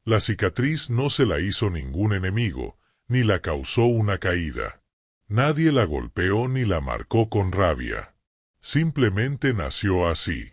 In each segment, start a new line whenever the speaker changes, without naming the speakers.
La cicatriz no se la hizo ningún enemigo, ni la causó una caída. Nadie la golpeó ni la marcó con rabia. Simplemente nació así.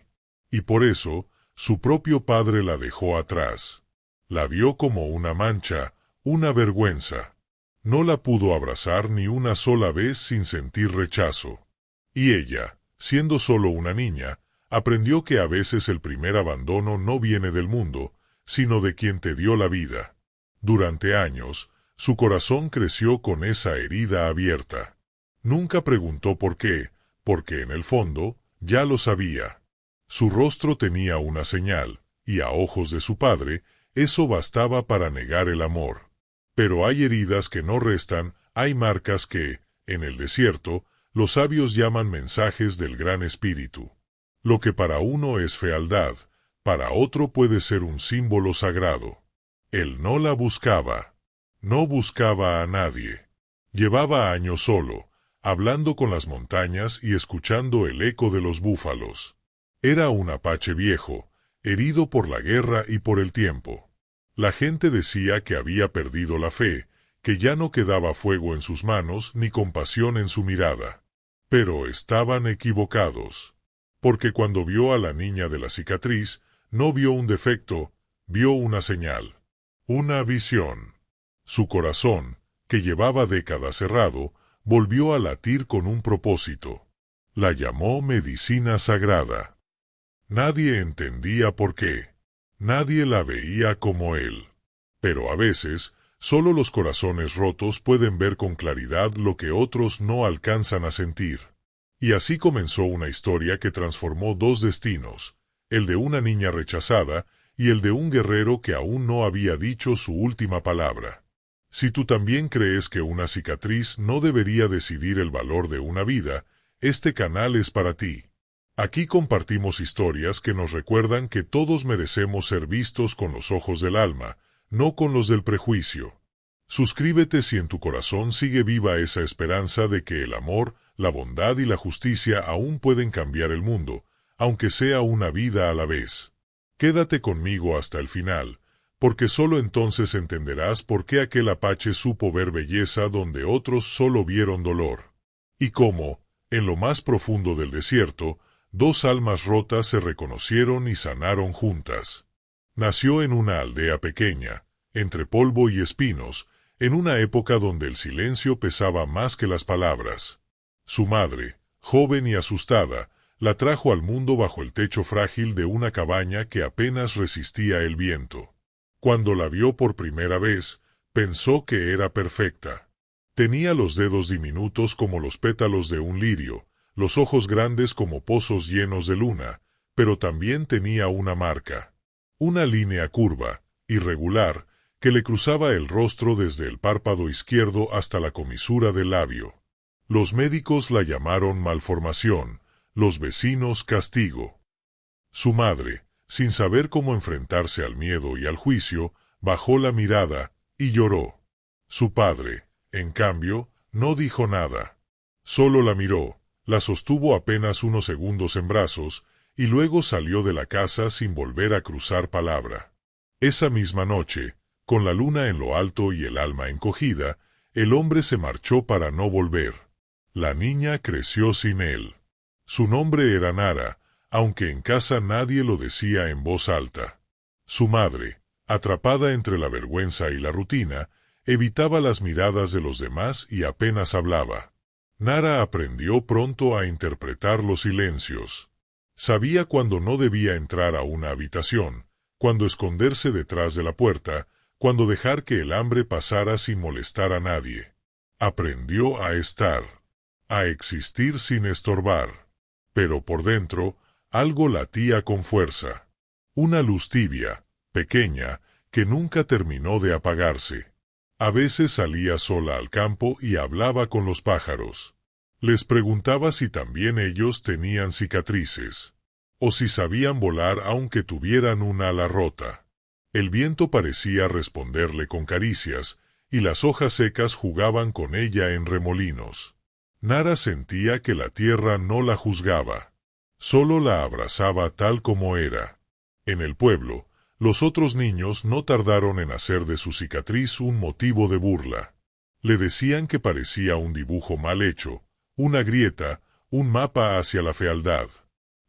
Y por eso, su propio padre la dejó atrás. La vio como una mancha, una vergüenza. No la pudo abrazar ni una sola vez sin sentir rechazo. Y ella, siendo solo una niña, aprendió que a veces el primer abandono no viene del mundo, sino de quien te dio la vida. Durante años, su corazón creció con esa herida abierta. Nunca preguntó por qué, porque en el fondo, ya lo sabía. Su rostro tenía una señal, y a ojos de su padre, eso bastaba para negar el amor. Pero hay heridas que no restan, hay marcas que, en el desierto, los sabios llaman mensajes del Gran Espíritu. Lo que para uno es fealdad, para otro puede ser un símbolo sagrado. Él no la buscaba. No buscaba a nadie. Llevaba años solo, hablando con las montañas y escuchando el eco de los búfalos. Era un apache viejo, herido por la guerra y por el tiempo. La gente decía que había perdido la fe, que ya no quedaba fuego en sus manos ni compasión en su mirada. Pero estaban equivocados. Porque cuando vio a la niña de la cicatriz, no vio un defecto, vio una señal. Una visión. Su corazón, que llevaba décadas cerrado, volvió a latir con un propósito. La llamó medicina sagrada. Nadie entendía por qué. Nadie la veía como él. Pero a veces, solo los corazones rotos pueden ver con claridad lo que otros no alcanzan a sentir. Y así comenzó una historia que transformó dos destinos, el de una niña rechazada y el de un guerrero que aún no había dicho su última palabra. Si tú también crees que una cicatriz no debería decidir el valor de una vida, este canal es para ti. Aquí compartimos historias que nos recuerdan que todos merecemos ser vistos con los ojos del alma, no con los del prejuicio. Suscríbete si en tu corazón sigue viva esa esperanza de que el amor, la bondad y la justicia aún pueden cambiar el mundo, aunque sea una vida a la vez. Quédate conmigo hasta el final, porque solo entonces entenderás por qué aquel apache supo ver belleza donde otros solo vieron dolor. Y cómo, en lo más profundo del desierto, dos almas rotas se reconocieron y sanaron juntas. Nació en una aldea pequeña, entre polvo y espinos, en una época donde el silencio pesaba más que las palabras. Su madre, joven y asustada, la trajo al mundo bajo el techo frágil de una cabaña que apenas resistía el viento. Cuando la vio por primera vez, pensó que era perfecta. Tenía los dedos diminutos como los pétalos de un lirio, los ojos grandes como pozos llenos de luna, pero también tenía una marca. Una línea curva, irregular, que le cruzaba el rostro desde el párpado izquierdo hasta la comisura del labio. Los médicos la llamaron malformación, los vecinos castigo. Su madre, sin saber cómo enfrentarse al miedo y al juicio, bajó la mirada y lloró. Su padre, en cambio, no dijo nada. Solo la miró, la sostuvo apenas unos segundos en brazos, y luego salió de la casa sin volver a cruzar palabra. Esa misma noche, con la luna en lo alto y el alma encogida, el hombre se marchó para no volver. La niña creció sin él. Su nombre era Nara, aunque en casa nadie lo decía en voz alta. Su madre, atrapada entre la vergüenza y la rutina, evitaba las miradas de los demás y apenas hablaba. Nara aprendió pronto a interpretar los silencios. Sabía cuándo no debía entrar a una habitación, cuándo esconderse detrás de la puerta, cuándo dejar que el hambre pasara sin molestar a nadie. Aprendió a estar, a existir sin estorbar. Pero por dentro, algo latía con fuerza. Una luz tibia, pequeña, que nunca terminó de apagarse. A veces salía sola al campo y hablaba con los pájaros. Les preguntaba si también ellos tenían cicatrices, o si sabían volar aunque tuvieran una ala rota. El viento parecía responderle con caricias, y las hojas secas jugaban con ella en remolinos. Nara sentía que la tierra no la juzgaba, solo la abrazaba tal como era. En el pueblo, Los otros niños no tardaron en hacer de su cicatriz un motivo de burla. Le decían que parecía un dibujo mal hecho, una grieta, un mapa hacia la fealdad.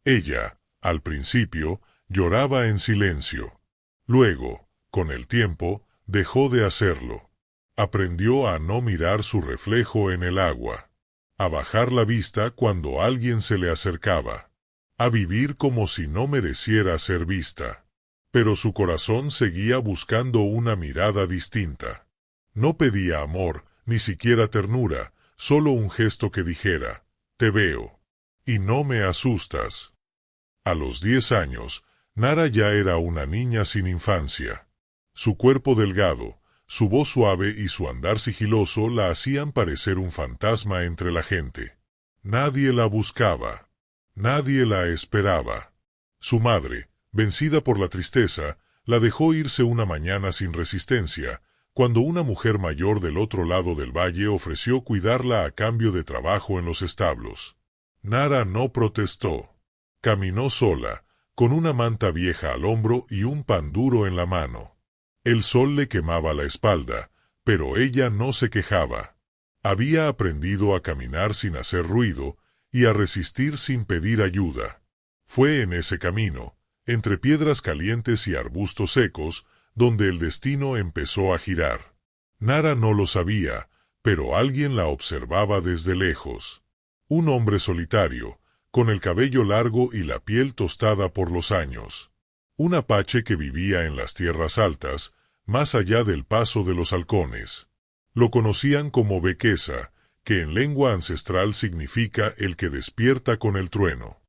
Ella, al principio, lloraba en silencio. Luego, con el tiempo, dejó de hacerlo. Aprendió a no mirar su reflejo en el agua, a bajar la vista cuando alguien se le acercaba, a vivir como si no mereciera ser vista. Pero su corazón seguía buscando una mirada distinta. No pedía amor, ni siquiera ternura, solo un gesto que dijera, «Te veo. Y no me asustas». A los 10 años, Nara ya era una niña sin infancia. Su cuerpo delgado, su voz suave y su andar sigiloso la hacían parecer un fantasma entre la gente. Nadie la buscaba. Nadie la esperaba. Su madre, vencida por la tristeza, la dejó irse una mañana sin resistencia, cuando una mujer mayor del otro lado del valle ofreció cuidarla a cambio de trabajo en los establos. Nara no protestó. Caminó sola, con una manta vieja al hombro y un pan duro en la mano. El sol le quemaba la espalda, pero ella no se quejaba. Había aprendido a caminar sin hacer ruido y a resistir sin pedir ayuda. Fue en ese camino, entre piedras calientes y arbustos secos, donde el destino empezó a girar. Nara no lo sabía, pero alguien la observaba desde lejos. Un hombre solitario, con el cabello largo y la piel tostada por los años. Un apache que vivía en las tierras altas, más allá del paso de los halcones. Lo conocían como Bequesa, que en lengua ancestral significa el que despierta con el trueno.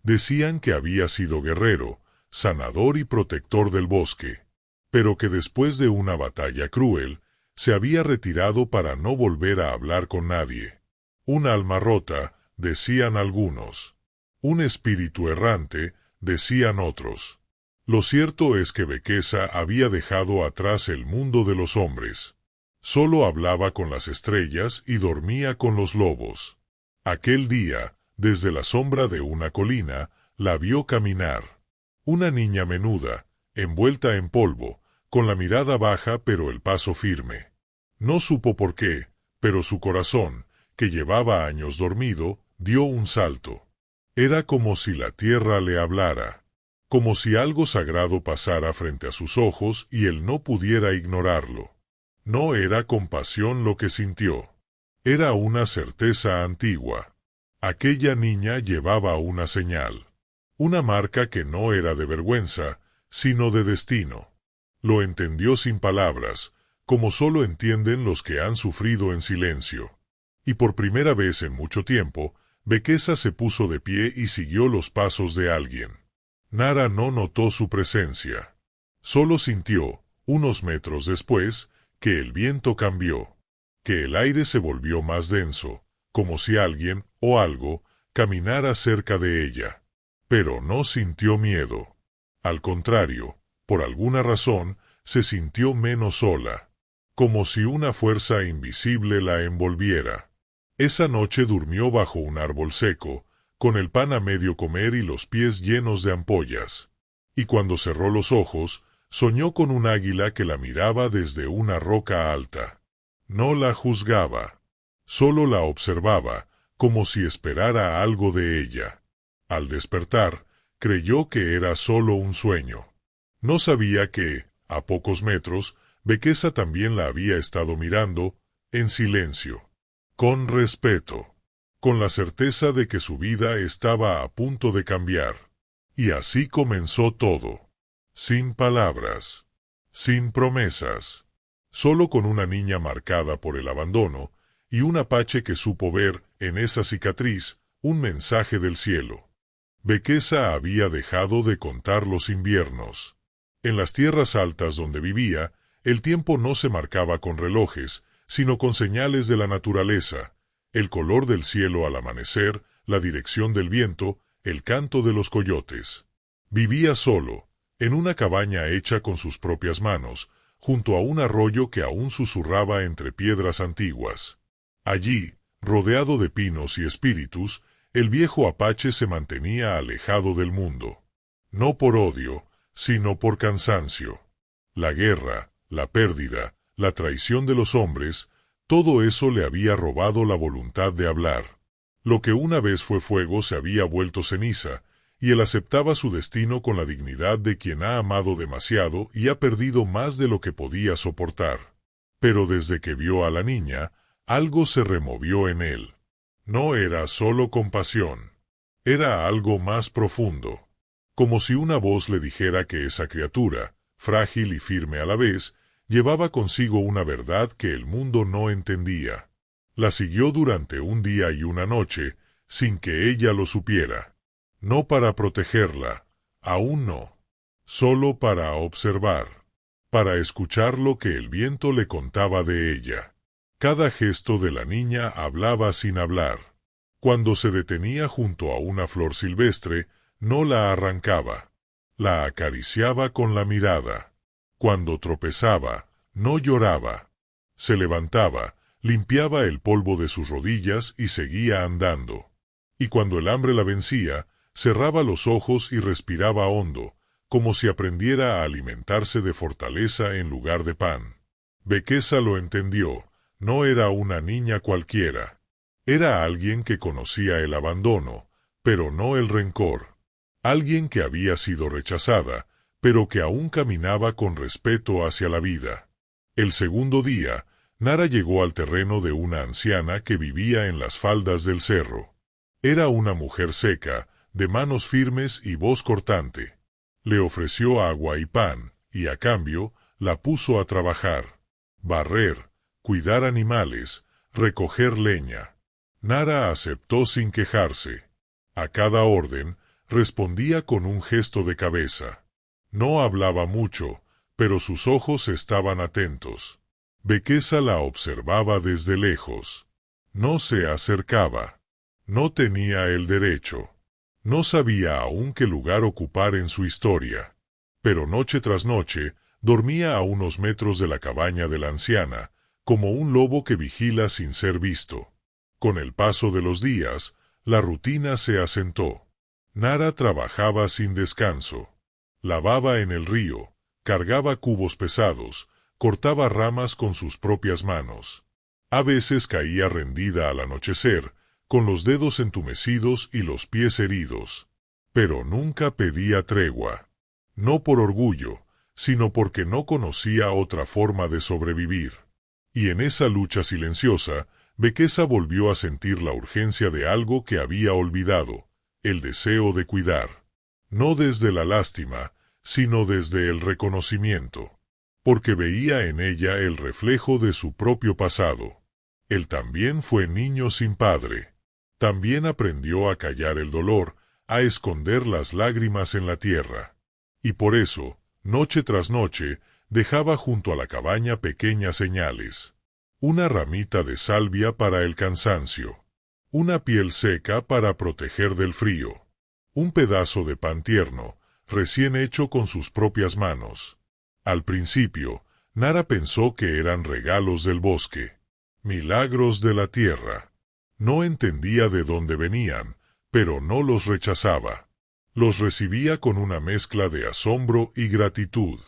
Decían que había sido guerrero, sanador y protector del bosque, pero que después de una batalla cruel, se había retirado para no volver a hablar con nadie. Un alma rota, decían algunos. Un espíritu errante, decían otros. Lo cierto es que Bequesa había dejado atrás el mundo de los hombres. Solo hablaba con las estrellas y dormía con los lobos. Aquel día, desde la sombra de una colina, la vio caminar. Una niña menuda, envuelta en polvo, con la mirada baja pero el paso firme. No supo por qué, pero su corazón, que llevaba años dormido, dio un salto. Era como si la tierra le hablara, como si algo sagrado pasara frente a sus ojos y él no pudiera ignorarlo. No era compasión lo que sintió. Era una certeza antigua. Aquella niña llevaba una señal. Una marca que no era de vergüenza, sino de destino. Lo entendió sin palabras, como solo entienden los que han sufrido en silencio. Y por primera vez en mucho tiempo, Bequesa se puso de pie y siguió los pasos de alguien. Nara no notó su presencia. Solo sintió, unos metros después, que el viento cambió, que el aire se volvió más denso, como si alguien, o algo, caminara cerca de ella. Pero no sintió miedo. Al contrario, por alguna razón, se sintió menos sola, como si una fuerza invisible la envolviera. Esa noche durmió bajo un árbol seco, con el pan a medio comer y los pies llenos de ampollas. Y cuando cerró los ojos, soñó con un águila que la miraba desde una roca alta. No la juzgaba, solo la observaba, como si esperara algo de ella. Al despertar, creyó que era solo un sueño. No sabía que, a pocos metros, Bequesa también la había estado mirando, en silencio, con respeto, con la certeza de que su vida estaba a punto de cambiar. Y así comenzó todo. Sin palabras, sin promesas, solo con una niña marcada por el abandono, y un apache que supo ver, en esa cicatriz, un mensaje del cielo. Bequesa había dejado de contar los inviernos. En las tierras altas donde vivía, el tiempo no se marcaba con relojes, sino con señales de la naturaleza, el color del cielo al amanecer, la dirección del viento, el canto de los coyotes. Vivía solo, en una cabaña hecha con sus propias manos, junto a un arroyo que aún susurraba entre piedras antiguas. Allí, rodeado de pinos y espíritus, el viejo apache se mantenía alejado del mundo. No por odio, sino por cansancio. La guerra, la pérdida, la traición de los hombres, todo eso le había robado la voluntad de hablar. Lo que una vez fue fuego se había vuelto ceniza, y él aceptaba su destino con la dignidad de quien ha amado demasiado y ha perdido más de lo que podía soportar. Pero desde que vio a la niña, algo se removió en él. No era solo compasión. Era algo más profundo. Como si una voz le dijera que esa criatura, frágil y firme a la vez, llevaba consigo una verdad que el mundo no entendía. La siguió durante un día y una noche, sin que ella lo supiera. No para protegerla, aún no. Solo para observar. Para escuchar lo que el viento le contaba de ella. Cada gesto de la niña hablaba sin hablar. Cuando se detenía junto a una flor silvestre, no la arrancaba. La acariciaba con la mirada. Cuando tropezaba, no lloraba. Se levantaba, limpiaba el polvo de sus rodillas y seguía andando. Y cuando el hambre la vencía, cerraba los ojos y respiraba hondo, como si aprendiera a alimentarse de fortaleza en lugar de pan. Bequesa lo entendió. No era una niña cualquiera. Era alguien que conocía el abandono, pero no el rencor. Alguien que había sido rechazada, pero que aún caminaba con respeto hacia la vida. El segundo día, Nara llegó al terreno de una anciana que vivía en las faldas del cerro. Era una mujer seca, de manos firmes y voz cortante. Le ofreció agua y pan, y a cambio, la puso a trabajar. Barrer, cuidar animales, recoger leña. Nara aceptó sin quejarse. A cada orden, respondía con un gesto de cabeza. No hablaba mucho, pero sus ojos estaban atentos. Bequesa la observaba desde lejos. No se acercaba. No tenía el derecho. No sabía aún qué lugar ocupar en su historia. Pero noche tras noche, dormía a unos metros de la cabaña de la anciana, como un lobo que vigila sin ser visto. Con el paso de los días, la rutina se asentó. Nara trabajaba sin descanso. Lavaba en el río, cargaba cubos pesados, cortaba ramas con sus propias manos. A veces caía rendida al anochecer, con los dedos entumecidos y los pies heridos. Pero nunca pedía tregua. No por orgullo, sino porque no conocía otra forma de sobrevivir. Y en esa lucha silenciosa, Bequesa volvió a sentir la urgencia de algo que había olvidado, el deseo de cuidar. No desde la lástima, sino desde el reconocimiento. Porque veía en ella el reflejo de su propio pasado. Él también fue niño sin padre. También aprendió a callar el dolor, a esconder las lágrimas en la tierra. Y por eso, noche tras noche, dejaba junto a la cabaña pequeñas señales. Una ramita de salvia para el cansancio. Una piel seca para proteger del frío. Un pedazo de pan tierno, recién hecho con sus propias manos. Al principio, Nara pensó que eran regalos del bosque. Milagros de la tierra. No entendía de dónde venían, pero no los rechazaba. Los recibía con una mezcla de asombro y gratitud.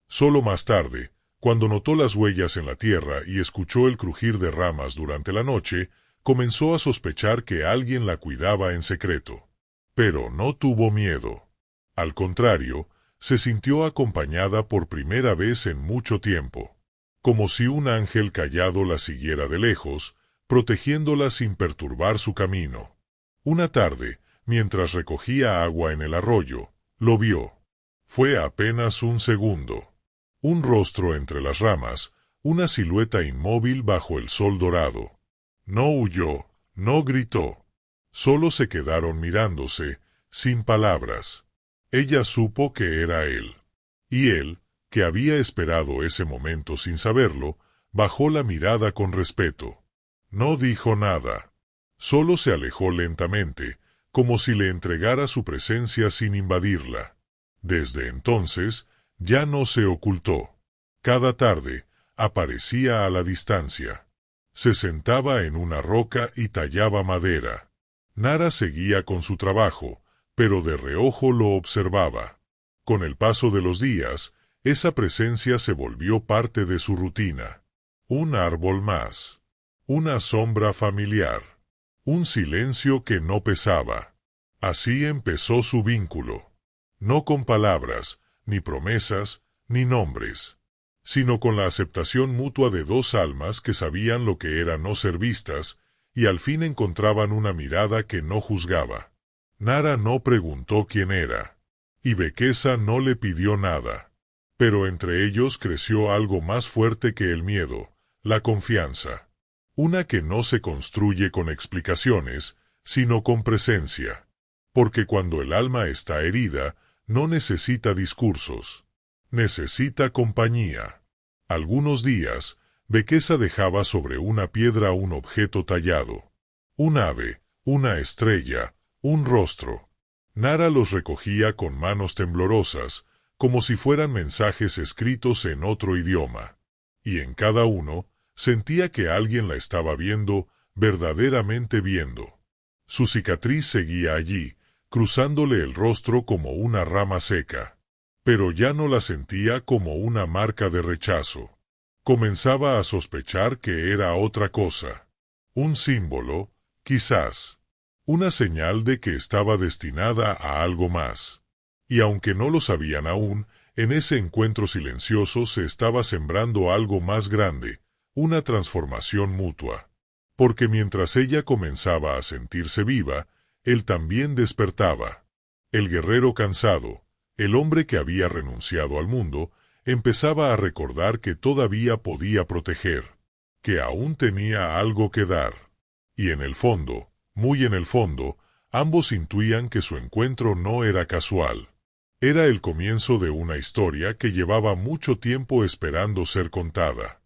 Solo más tarde, cuando notó las huellas en la tierra y escuchó el crujir de ramas durante la noche, comenzó a sospechar que alguien la cuidaba en secreto. Pero no tuvo miedo. Al contrario, se sintió acompañada por primera vez en mucho tiempo. Como si un ángel callado la siguiera de lejos, protegiéndola sin perturbar su camino. Una tarde, mientras recogía agua en el arroyo, lo vio. Fue apenas un segundo. Un rostro entre las ramas, una silueta inmóvil bajo el sol dorado. No huyó, no gritó. Solo se quedaron mirándose, sin palabras. Ella supo que era él. Y él, que había esperado ese momento sin saberlo, bajó la mirada con respeto. No dijo nada. Solo se alejó lentamente, como si le entregara su presencia sin invadirla. Desde entonces, ya no se ocultó. Cada tarde, aparecía a la distancia. Se sentaba en una roca y tallaba madera. Nara seguía con su trabajo, pero de reojo lo observaba. Con el paso de los días, esa presencia se volvió parte de su rutina. Un árbol más. Una sombra familiar. Un silencio que no pesaba. Así empezó su vínculo. No con palabras, ni promesas, ni nombres, sino con la aceptación mutua de dos almas que sabían lo que era no ser vistas, y al fin encontraban una mirada que no juzgaba. Nara no preguntó quién era, y Bekesa no le pidió nada. Pero entre ellos creció algo más fuerte que el miedo, la confianza. Una que no se construye con explicaciones, sino con presencia. Porque cuando el alma está herida, no necesita discursos. Necesita compañía. Algunos días, Bekesa dejaba sobre una piedra un objeto tallado. Un ave, una estrella, un rostro. Nara los recogía con manos temblorosas, como si fueran mensajes escritos en otro idioma. Y en cada uno, sentía que alguien la estaba viendo, verdaderamente viendo. Su cicatriz seguía allí, cruzándole el rostro como una rama seca. Pero ya no la sentía como una marca de rechazo. Comenzaba a sospechar que era otra cosa. Un símbolo, quizás. Una señal de que estaba destinada a algo más. Y aunque no lo sabían aún, en ese encuentro silencioso se estaba sembrando algo más grande, una transformación mutua. Porque mientras ella comenzaba a sentirse viva, él también despertaba. El guerrero cansado, el hombre que había renunciado al mundo, empezaba a recordar que todavía podía proteger, que aún tenía algo que dar. Y en el fondo, muy en el fondo, ambos intuían que su encuentro no era casual. Era el comienzo de una historia que llevaba mucho tiempo esperando ser contada.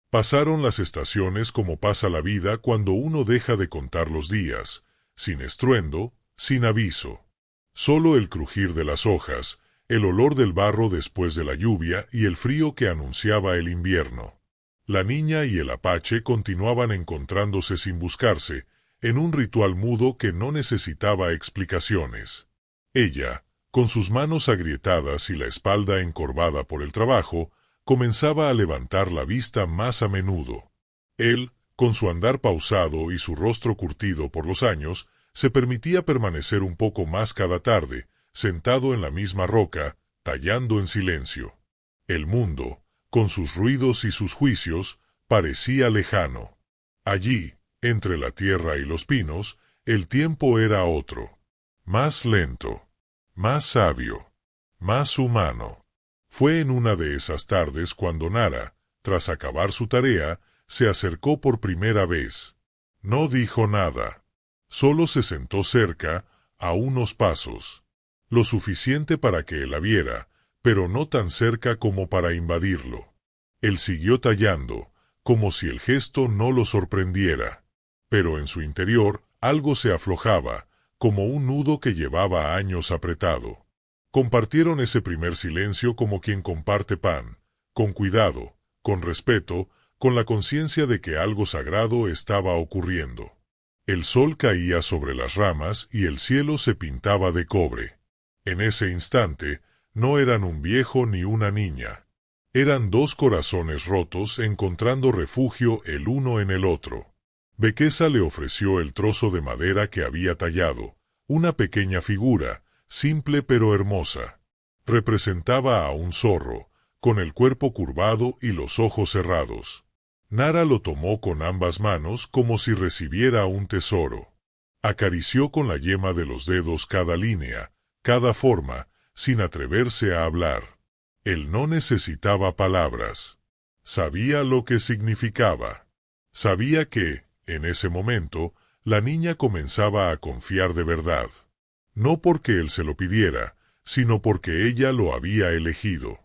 Pasaron las estaciones como pasa la vida cuando uno deja de contar los días, sin estruendo, sin aviso. Solo el crujir de las hojas, el olor del barro después de la lluvia y el frío que anunciaba el invierno. La niña y el apache continuaban encontrándose sin buscarse, en un ritual mudo que no necesitaba explicaciones. Ella, con sus manos agrietadas y la espalda encorvada por el trabajo, comenzaba a levantar la vista más a menudo. Él, con su andar pausado y su rostro curtido por los años, se permitía permanecer un poco más cada tarde, sentado en la misma roca, tallando en silencio. El mundo, con sus ruidos y sus juicios, parecía lejano. Allí, entre la tierra y los pinos, el tiempo era otro. Más lento, más sabio, más humano. Fue en una de esas tardes cuando Nara, tras acabar su tarea, se acercó por primera vez. No dijo nada. Solo se sentó cerca, a unos pasos. Lo suficiente para que él la viera, pero no tan cerca como para invadirlo. Él siguió tallando, como si el gesto no lo sorprendiera. Pero en su interior algo se aflojaba, como un nudo que llevaba años apretado. Compartieron ese primer silencio como quien comparte pan, con cuidado, con respeto, con la conciencia de que algo sagrado estaba ocurriendo. El sol caía sobre las ramas y el cielo se pintaba de cobre. En ese instante, no eran un viejo ni una niña. Eran dos corazones rotos encontrando refugio el uno en el otro. Bekesa le ofreció el trozo de madera que había tallado, una pequeña figura, simple pero hermosa. Representaba a un zorro, con el cuerpo curvado y los ojos cerrados. Nara lo tomó con ambas manos como si recibiera un tesoro. Acarició con la yema de los dedos cada línea, cada forma, sin atreverse a hablar. Él no necesitaba palabras. Sabía lo que significaba. Sabía que, en ese momento, la niña comenzaba a confiar de verdad. No porque él se lo pidiera, sino porque ella lo había elegido.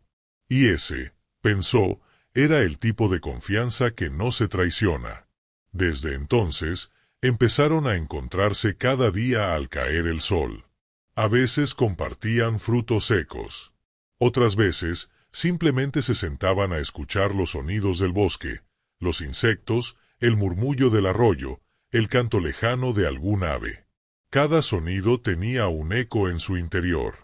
Y ese, pensó, era el tipo de confianza que no se traiciona. Desde entonces, empezaron a encontrarse cada día al caer el sol. A veces compartían frutos secos. Otras veces, simplemente se sentaban a escuchar los sonidos del bosque, los insectos, el murmullo del arroyo, el canto lejano de algún ave. Cada sonido tenía un eco en su interior.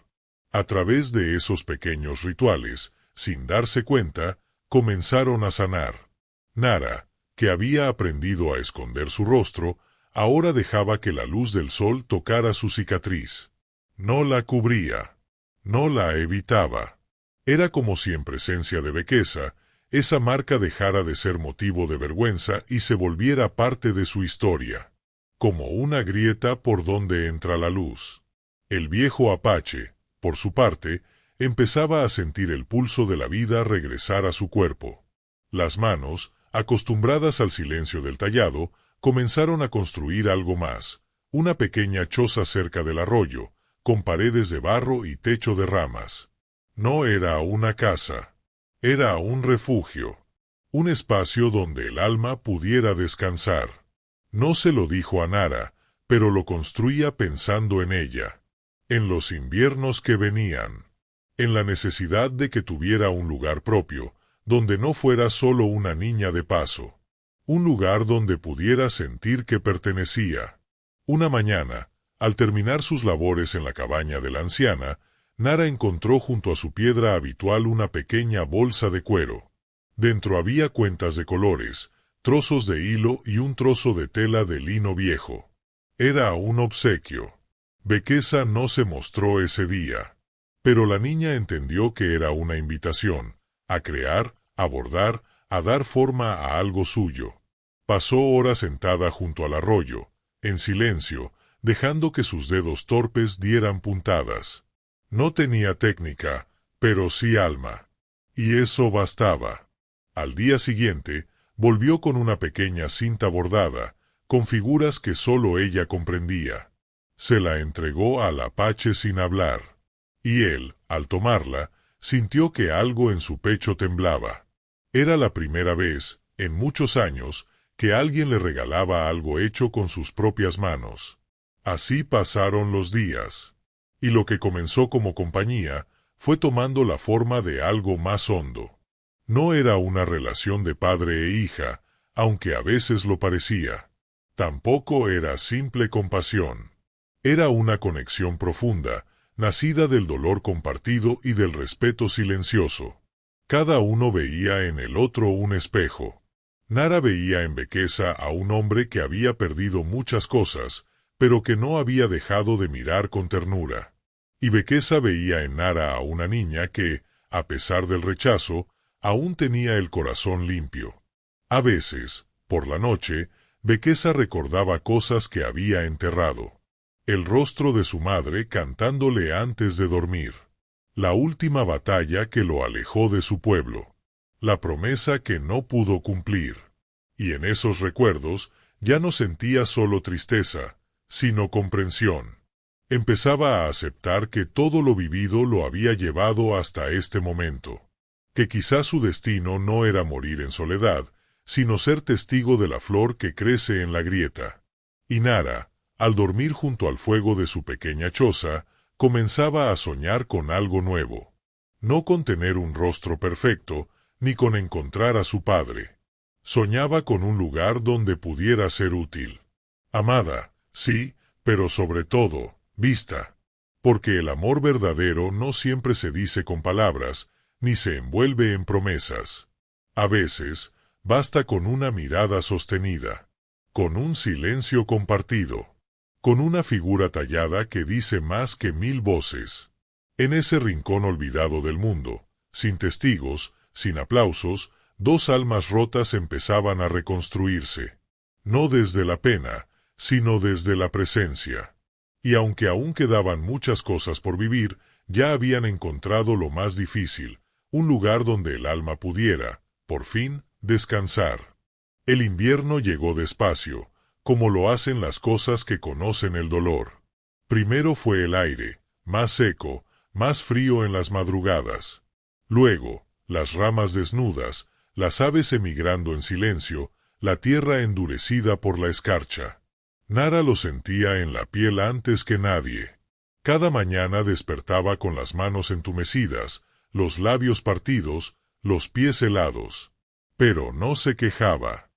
A través de esos pequeños rituales, sin darse cuenta, comenzaron a sanar. Nara, que había aprendido a esconder su rostro, ahora dejaba que la luz del sol tocara su cicatriz. No la cubría, no la evitaba. Era como si en presencia de Bekesa, esa marca dejara de ser motivo de vergüenza y se volviera parte de su historia, como una grieta por donde entra la luz. El viejo Apache, por su parte, empezaba a sentir el pulso de la vida regresar a su cuerpo. Las manos, acostumbradas al silencio del tallado, comenzaron a construir algo más, una pequeña choza cerca del arroyo, con paredes de barro y techo de ramas. No era una casa, era un refugio, un espacio donde el alma pudiera descansar. No se lo dijo a Nara, pero lo construía pensando en ella, en los inviernos que venían, en la necesidad de que tuviera un lugar propio, donde no fuera solo una niña de paso, un lugar donde pudiera sentir que pertenecía. Una mañana, al terminar sus labores en la cabaña de la anciana, Nara encontró junto a su piedra habitual una pequeña bolsa de cuero. Dentro había cuentas de colores, trozos de hilo y un trozo de tela de lino viejo. Era un obsequio. Bekesa no se mostró ese día, pero la niña entendió que era una invitación, a crear, a bordar, a dar forma a algo suyo. Pasó horas sentada junto al arroyo, en silencio, dejando que sus dedos torpes dieran puntadas. No tenía técnica, pero sí alma. Y eso bastaba. Al día siguiente, volvió con una pequeña cinta bordada, con figuras que sólo ella comprendía. Se la entregó al Apache sin hablar. Y él, al tomarla, sintió que algo en su pecho temblaba. Era la primera vez, en muchos años, que alguien le regalaba algo hecho con sus propias manos. Así pasaron los días. Y lo que comenzó como compañía, fue tomando la forma de algo más hondo. No era una relación de padre e hija, aunque a veces lo parecía. Tampoco era simple compasión. Era una conexión profunda, nacida del dolor compartido y del respeto silencioso. Cada uno veía en el otro un espejo. Nara veía en Bekesa a un hombre que había perdido muchas cosas, pero que no había dejado de mirar con ternura. Y Bekesa veía en Nara a una niña que, a pesar del rechazo, aún tenía el corazón limpio. A veces, por la noche, Bekesa recordaba cosas que había enterrado. El rostro de su madre cantándole antes de dormir. La última batalla que lo alejó de su pueblo. La promesa que no pudo cumplir. Y en esos recuerdos ya no sentía solo tristeza, sino comprensión. Empezaba a aceptar que todo lo vivido lo había llevado hasta este momento. Que quizás su destino no era morir en soledad, sino ser testigo de la flor que crece en la grieta. Y Nara, al dormir junto al fuego de su pequeña choza, comenzaba a soñar con algo nuevo. No con tener un rostro perfecto, ni con encontrar a su padre. Soñaba con un lugar donde pudiera ser útil. Amada, sí, pero sobre todo, vista. Porque el amor verdadero no siempre se dice con palabras, ni se envuelve en promesas. A veces, basta con una mirada sostenida, con un silencio compartido, con una figura tallada que dice más que 1000 voces. En ese rincón olvidado del mundo, sin testigos, sin aplausos, dos almas rotas empezaban a reconstruirse. No desde la pena, sino desde la presencia. Y aunque aún quedaban muchas cosas por vivir, ya habían encontrado lo más difícil, un lugar donde el alma pudiera, por fin, descansar. El invierno llegó despacio, como lo hacen las cosas que conocen el dolor. Primero fue el aire, más seco, más frío en las madrugadas. Luego, las ramas desnudas, las aves emigrando en silencio, la tierra endurecida por la escarcha. Nara lo sentía en la piel antes que nadie. Cada mañana despertaba con las manos entumecidas, los labios partidos, los pies helados. Pero no se quejaba.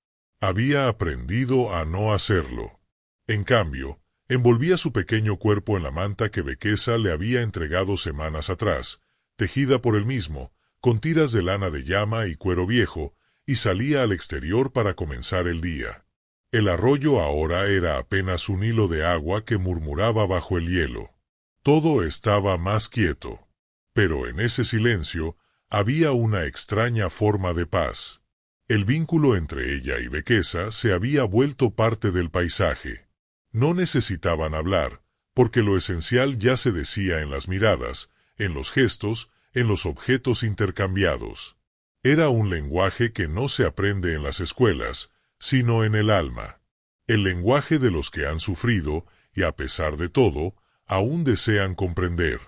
Había aprendido a no hacerlo. En cambio, Envolvía su pequeño cuerpo en la manta que Bekesa le había entregado semanas atrás, tejida por él mismo, con tiras de lana de llama y cuero viejo, y salía al exterior para comenzar el día. El arroyo ahora era apenas un hilo de agua que murmuraba bajo el hielo. Todo estaba más quieto. Pero en ese silencio había una extraña forma de paz. El vínculo entre ella y Bekesa se había vuelto parte del paisaje. No necesitaban hablar, porque lo esencial ya se decía en las miradas, en los gestos, en los objetos intercambiados. Era un lenguaje que no se aprende en las escuelas, sino en el alma. El lenguaje de los que han sufrido, y a pesar de todo, aún desean comprender.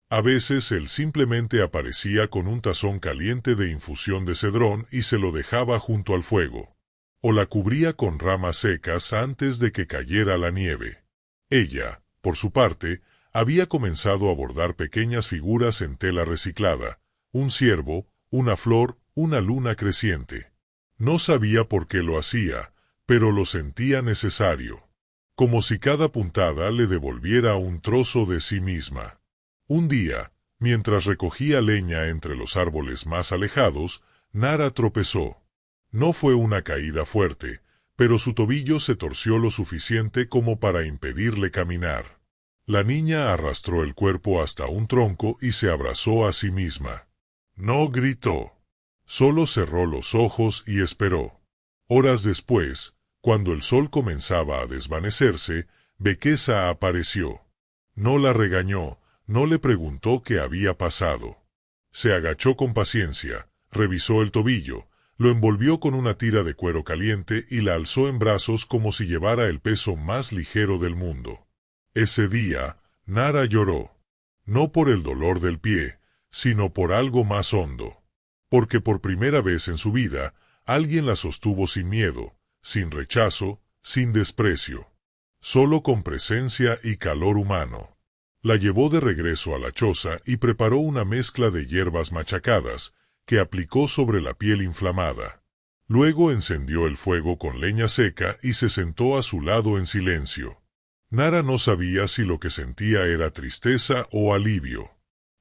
A veces él simplemente aparecía con un tazón caliente de infusión de cedrón y se lo dejaba junto al fuego. O la cubría con ramas secas antes de que cayera la nieve. Ella, por su parte, había comenzado a bordar pequeñas figuras en tela reciclada, un ciervo, una flor, una luna creciente. No sabía por qué lo hacía, pero lo sentía necesario. Como si cada puntada le devolviera un trozo de sí misma. Un día, mientras recogía leña entre los árboles más alejados, Nara tropezó. No fue una caída fuerte, pero su tobillo se torció lo suficiente como para impedirle caminar. La niña arrastró el cuerpo hasta un tronco y se abrazó a sí misma. No gritó. Solo cerró los ojos y esperó. Horas después, cuando el sol comenzaba a desvanecerse, Bekesa apareció. No la regañó, no le preguntó qué había pasado. Se agachó con paciencia, revisó el tobillo, lo envolvió con una tira de cuero caliente y la alzó en brazos como si llevara el peso más ligero del mundo. Ese día, Nara lloró. No por el dolor del pie, sino por algo más hondo. Porque por primera vez en su vida, alguien la sostuvo sin miedo, sin rechazo, sin desprecio. Solo con presencia y calor humano. La llevó de regreso a la choza y preparó una mezcla de hierbas machacadas, que aplicó sobre la piel inflamada. Luego encendió el fuego con leña seca y se sentó a su lado en silencio. Nara no sabía si lo que sentía era tristeza o alivio.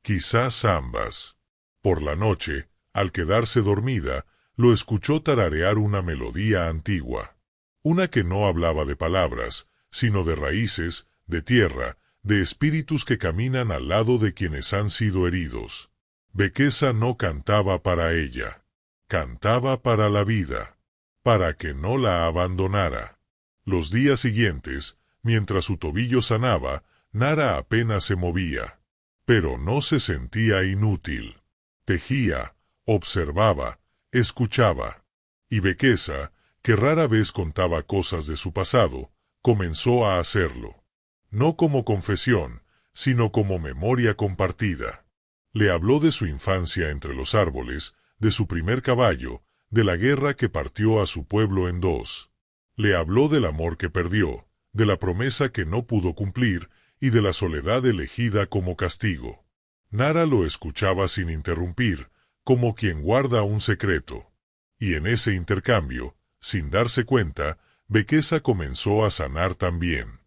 Quizás ambas. Por la noche, al quedarse dormida, lo escuchó tararear una melodía antigua. Una que no hablaba de palabras, sino de raíces, de tierra, de espíritus que caminan al lado de quienes han sido heridos. Bekesa no cantaba para ella. Cantaba para la vida. Para que no la abandonara. Los días siguientes, mientras su tobillo sanaba, Nara apenas se movía. Pero no se sentía inútil. Tejía, observaba, escuchaba. Y Bekesa, que rara vez contaba cosas de su pasado, comenzó a hacerlo. No como confesión, sino como memoria compartida. Le habló de su infancia entre los árboles, de su primer caballo, de la guerra que partió a su pueblo en dos. Le habló del amor que perdió, de la promesa que no pudo cumplir y de la soledad elegida como castigo. Nara lo escuchaba sin interrumpir, como quien guarda un secreto. Y en ese intercambio, sin darse cuenta, Bekesa comenzó a sanar también.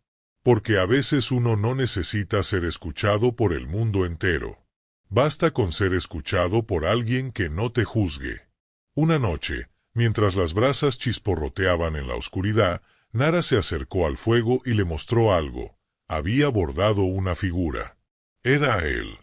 Porque a veces uno no necesita ser escuchado por el mundo entero. Basta con ser escuchado por alguien que no te juzgue. Una noche, mientras las brasas chisporroteaban en la oscuridad, Nara se acercó al fuego y le mostró algo. Había bordado una figura. Era él.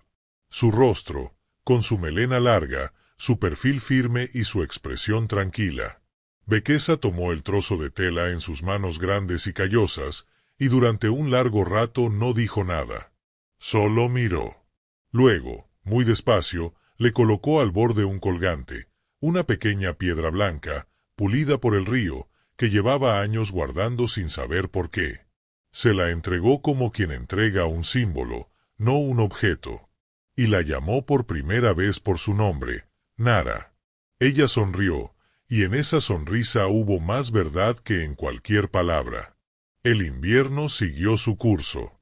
Su rostro, con su melena larga, su perfil firme y su expresión tranquila. Bekesa tomó el trozo de tela en sus manos grandes y callosas, y durante un largo rato no dijo nada. Solo miró. Luego, muy despacio, le colocó al borde un colgante, una pequeña piedra blanca, pulida por el río, que llevaba años guardando sin saber por qué. Se la entregó como quien entrega un símbolo, no un objeto. Y la llamó por primera vez por su nombre, Nara. Ella sonrió, y en esa sonrisa hubo más verdad que en cualquier palabra. El invierno siguió su curso.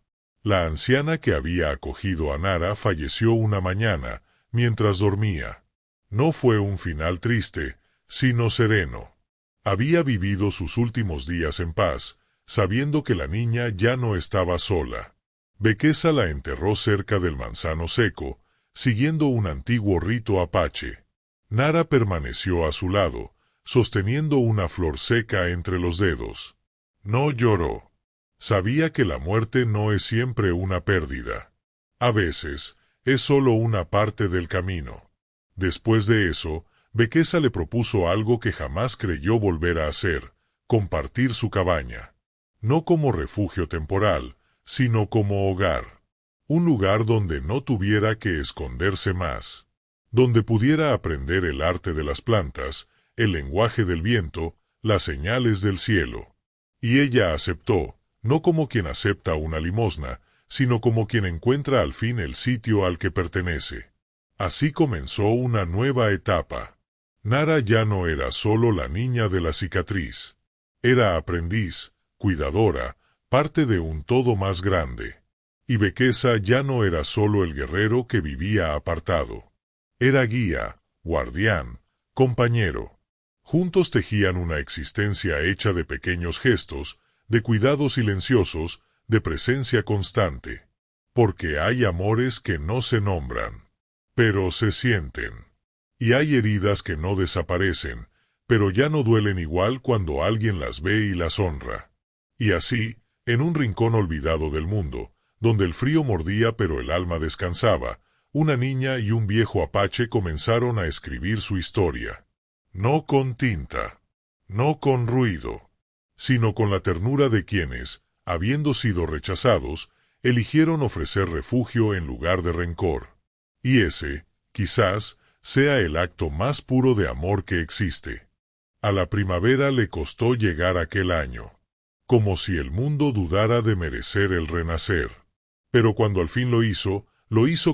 La anciana que había acogido a Nara falleció una mañana, mientras dormía. No fue un final triste, sino sereno. Había vivido sus últimos días en paz, sabiendo que la niña ya no estaba sola. Bequesa la enterró cerca del manzano seco, siguiendo un antiguo rito apache. Nara permaneció a su lado, sosteniendo una flor seca entre los dedos. No lloró. Sabía que la muerte no es siempre una pérdida. A veces, es solo una parte del camino. Después de eso, Bequesa le propuso algo que jamás creyó volver a hacer: compartir su cabaña. No como refugio temporal, sino como hogar. Un lugar donde no tuviera que esconderse más. Donde pudiera aprender el arte de las plantas, el lenguaje del viento, las señales del cielo. Y ella aceptó, no como quien acepta una limosna, sino como quien encuentra al fin el sitio al que pertenece. Así comenzó una nueva etapa. Nara ya no era solo la niña de la cicatriz. Era aprendiz, cuidadora, parte de un todo más grande. Y Bequesa ya no era solo el guerrero que vivía apartado. Era guía, guardián, compañero. Juntos tejían una existencia hecha de pequeños gestos, de cuidados silenciosos, de presencia constante. Porque hay amores que no se nombran, pero se sienten. Y hay heridas que no desaparecen, pero ya no duelen igual cuando alguien las ve y las honra. Y así, en un rincón olvidado del mundo, donde el frío mordía pero el alma descansaba, una niña y un viejo apache comenzaron a escribir su historia. No con tinta, no con ruido, sino con la ternura de quienes, habiendo sido rechazados, eligieron ofrecer refugio en lugar de rencor. Y ese, quizás, sea el acto más puro de amor que existe. A la primavera le costó llegar aquel año, como si el mundo dudara de merecer el renacer. Pero cuando al fin lo hizo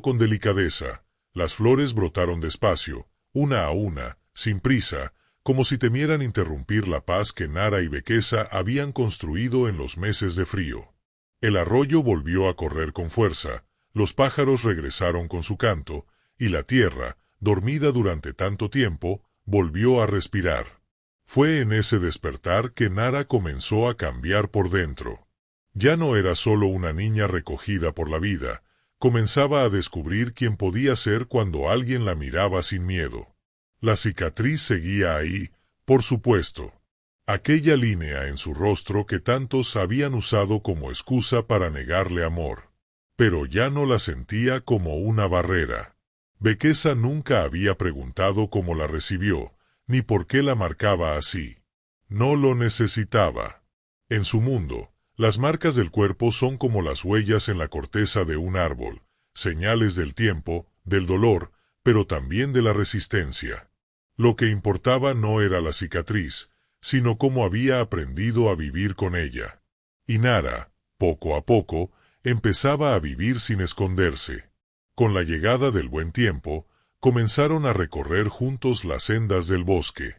con delicadeza. Las flores brotaron despacio, una a una, sin prisa, como si temieran interrumpir la paz que Nara y Bequesa habían construido en los meses de frío. El arroyo volvió a correr con fuerza, los pájaros regresaron con su canto, y la tierra, dormida durante tanto tiempo, volvió a respirar. Fue en ese despertar que Nara comenzó a cambiar por dentro. Ya no era solo una niña recogida por la vida, comenzaba a descubrir quién podía ser cuando alguien la miraba sin miedo. La cicatriz seguía ahí, por supuesto. Aquella línea en su rostro que tantos habían usado como excusa para negarle amor. Pero ya no la sentía como una barrera. Bequesa nunca había preguntado cómo la recibió, ni por qué la marcaba así. No lo necesitaba. En su mundo, las marcas del cuerpo son como las huellas en la corteza de un árbol, señales del tiempo, del dolor, pero también de la resistencia. Lo que importaba no era la cicatriz, sino cómo había aprendido a vivir con ella. Y Nara, poco a poco, empezaba a vivir sin esconderse. Con la llegada del buen tiempo, comenzaron a recorrer juntos las sendas del bosque.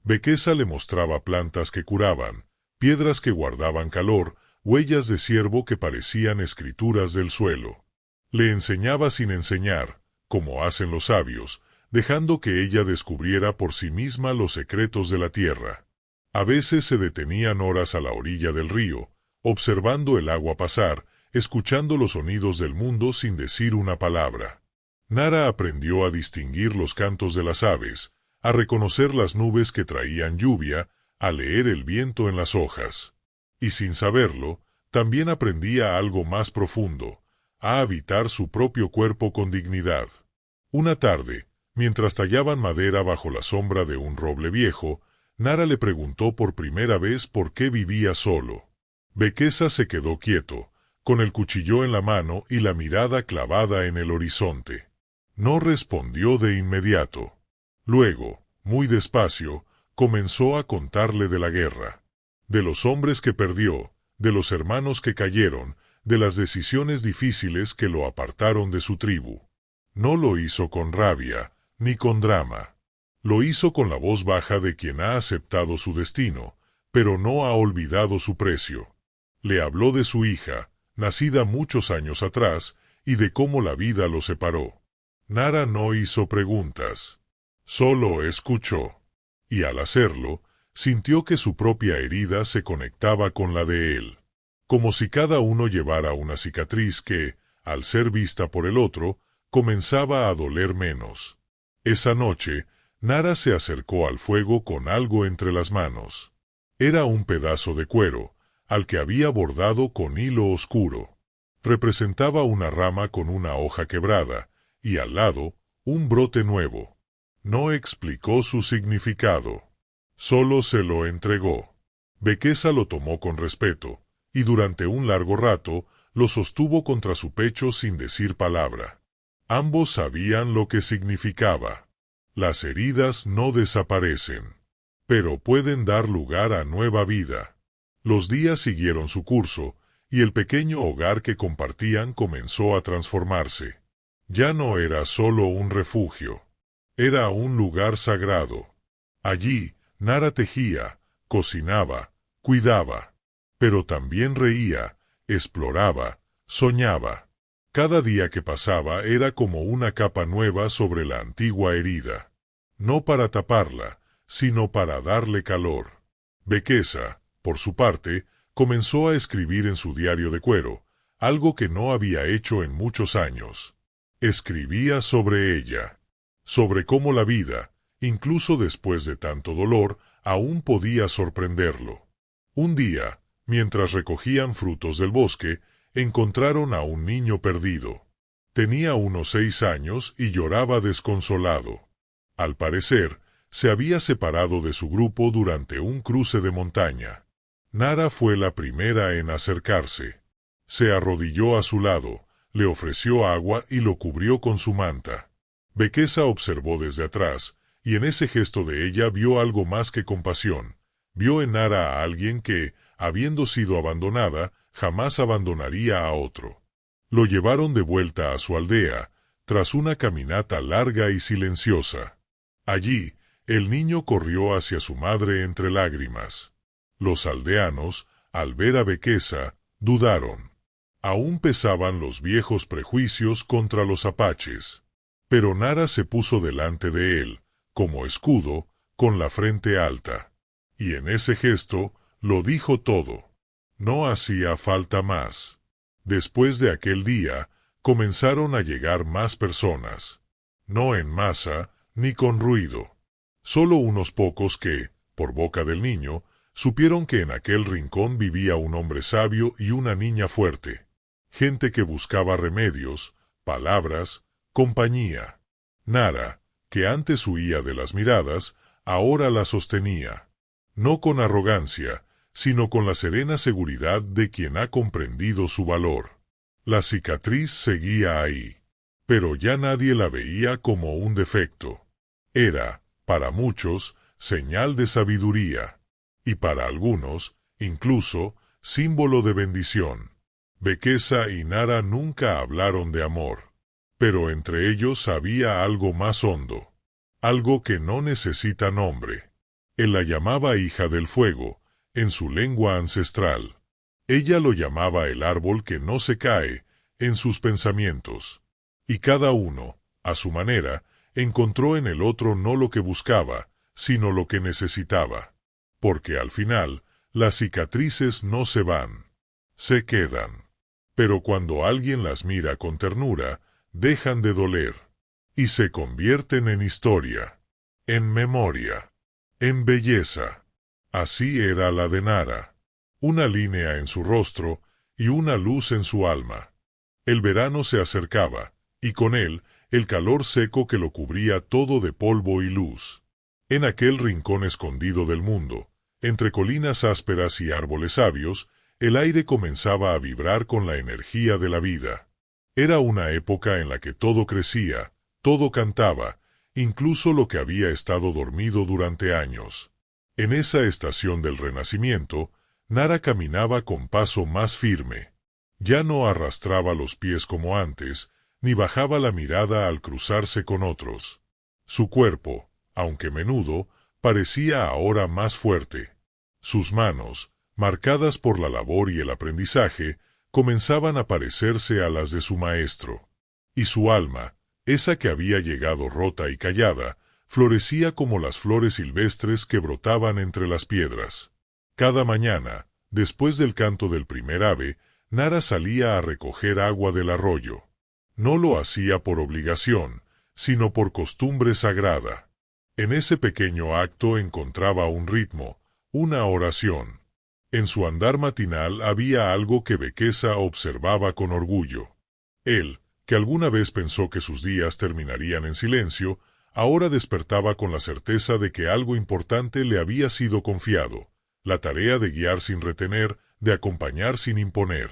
Bequesa le mostraba plantas que curaban, piedras que guardaban calor, huellas de ciervo que parecían escrituras del suelo. Le enseñaba sin enseñar, como hacen los sabios, dejando que ella descubriera por sí misma los secretos de la tierra. A veces se detenían horas a la orilla del río, observando el agua pasar, escuchando los sonidos del mundo sin decir una palabra. Nara aprendió a distinguir los cantos de las aves, a reconocer las nubes que traían lluvia, a leer el viento en las hojas. Y sin saberlo, también aprendía algo más profundo, a habitar su propio cuerpo con dignidad. Una tarde, mientras tallaban madera bajo la sombra de un roble viejo, Nara le preguntó por primera vez por qué vivía solo. Bequesa se quedó quieto, con el cuchillo en la mano y la mirada clavada en el horizonte. No respondió de inmediato. Luego, muy despacio, comenzó a contarle de la guerra, de los hombres que perdió, de los hermanos que cayeron, de las decisiones difíciles que lo apartaron de su tribu. No lo hizo con rabia, ni con drama. Lo hizo con la voz baja de quien ha aceptado su destino, pero no ha olvidado su precio. Le habló de su hija, nacida muchos años atrás, y de cómo la vida lo separó. Nara no hizo preguntas. Solo escuchó. Y al hacerlo, sintió que su propia herida se conectaba con la de él, como si cada uno llevara una cicatriz que, al ser vista por el otro, comenzaba a doler menos. Esa noche, Nara se acercó al fuego con algo entre las manos. Era un pedazo de cuero, al que había bordado con hilo oscuro. Representaba una rama con una hoja quebrada, y al lado, un brote nuevo. No explicó su significado. Solo se lo entregó. Bequesa lo tomó con respeto, y durante un largo rato, lo sostuvo contra su pecho sin decir palabra. Ambos sabían lo que significaba. Las heridas no desaparecen, pero pueden dar lugar a nueva vida. Los días siguieron su curso, y el pequeño hogar que compartían comenzó a transformarse. Ya no era solo un refugio. Era un lugar sagrado. Allí, Nara tejía, cocinaba, cuidaba. Pero también reía, exploraba, soñaba. Cada día que pasaba era como una capa nueva sobre la antigua herida. No para taparla, sino para darle calor. Bequesa, por su parte, comenzó a escribir en su diario de cuero, algo que no había hecho en muchos años. Escribía sobre ella, sobre cómo la vida, incluso después de tanto dolor, aún podía sorprenderlo. Un día, mientras recogían frutos del bosque, encontraron a un niño perdido. Tenía unos 6 años y lloraba desconsolado. Al parecer, se había separado de su grupo durante un cruce de montaña. Nara fue la primera en acercarse. Se arrodilló a su lado, le ofreció agua y lo cubrió con su manta. Bequesa observó desde atrás, y en ese gesto de ella vio algo más que compasión. Vio en Nara a alguien que, habiendo sido abandonada, jamás abandonaría a otro. Lo llevaron de vuelta a su aldea, tras una caminata larga y silenciosa. Allí, el niño corrió hacia su madre entre lágrimas. Los aldeanos, al ver a Bequesa, dudaron. Aún pesaban los viejos prejuicios contra los apaches. Pero Nara se puso delante de él, como escudo, con la frente alta. Y en ese gesto, lo dijo todo. No hacía falta más. Después de aquel día, comenzaron a llegar más personas. No en masa, ni con ruido. Solo unos pocos que, por boca del niño, supieron que en aquel rincón vivía un hombre sabio y una niña fuerte. Gente que buscaba remedios, palabras, compañía. Nara, que antes huía de las miradas, ahora la sostenía. No con arrogancia, sino con la serena seguridad de quien ha comprendido su valor. La cicatriz seguía ahí, pero ya nadie la veía como un defecto. Era, para muchos, señal de sabiduría, y para algunos, incluso, símbolo de bendición. Bequesa y Nara nunca hablaron de amor, pero entre ellos había algo más hondo, algo que no necesita nombre. Él la llamaba hija del fuego, en su lengua ancestral. Ella lo llamaba el árbol que no se cae, en sus pensamientos. Y cada uno, a su manera, encontró en el otro no lo que buscaba, sino lo que necesitaba. Porque al final, las cicatrices no se van, se quedan. Pero cuando alguien las mira con ternura, dejan de doler, y se convierten en historia, en memoria, en belleza. Así era la de Nara, una línea en su rostro y una luz en su alma. El verano se acercaba, y con él, el calor seco que lo cubría todo de polvo y luz. En aquel rincón escondido del mundo, entre colinas ásperas y árboles sabios, el aire comenzaba a vibrar con la energía de la vida. Era una época en la que todo crecía, todo cantaba, incluso lo que había estado dormido durante años. En esa estación del renacimiento, Nara caminaba con paso más firme. Ya no arrastraba los pies como antes, ni bajaba la mirada al cruzarse con otros. Su cuerpo, aunque menudo, parecía ahora más fuerte. Sus manos, marcadas por la labor y el aprendizaje, comenzaban a parecerse a las de su maestro. Y su alma, esa que había llegado rota y callada, Florecía como las flores silvestres que brotaban entre las piedras. Cada mañana, después del canto del primer ave, Nara salía a recoger agua del arroyo. No lo hacía por obligación, sino por costumbre sagrada. En ese pequeño acto encontraba un ritmo, una oración. En su andar matinal había algo que Bequesa observaba con orgullo. Él, que alguna vez pensó que sus días terminarían en silencio, ahora despertaba con la certeza de que algo importante le había sido confiado, la tarea de guiar sin retener, de acompañar sin imponer.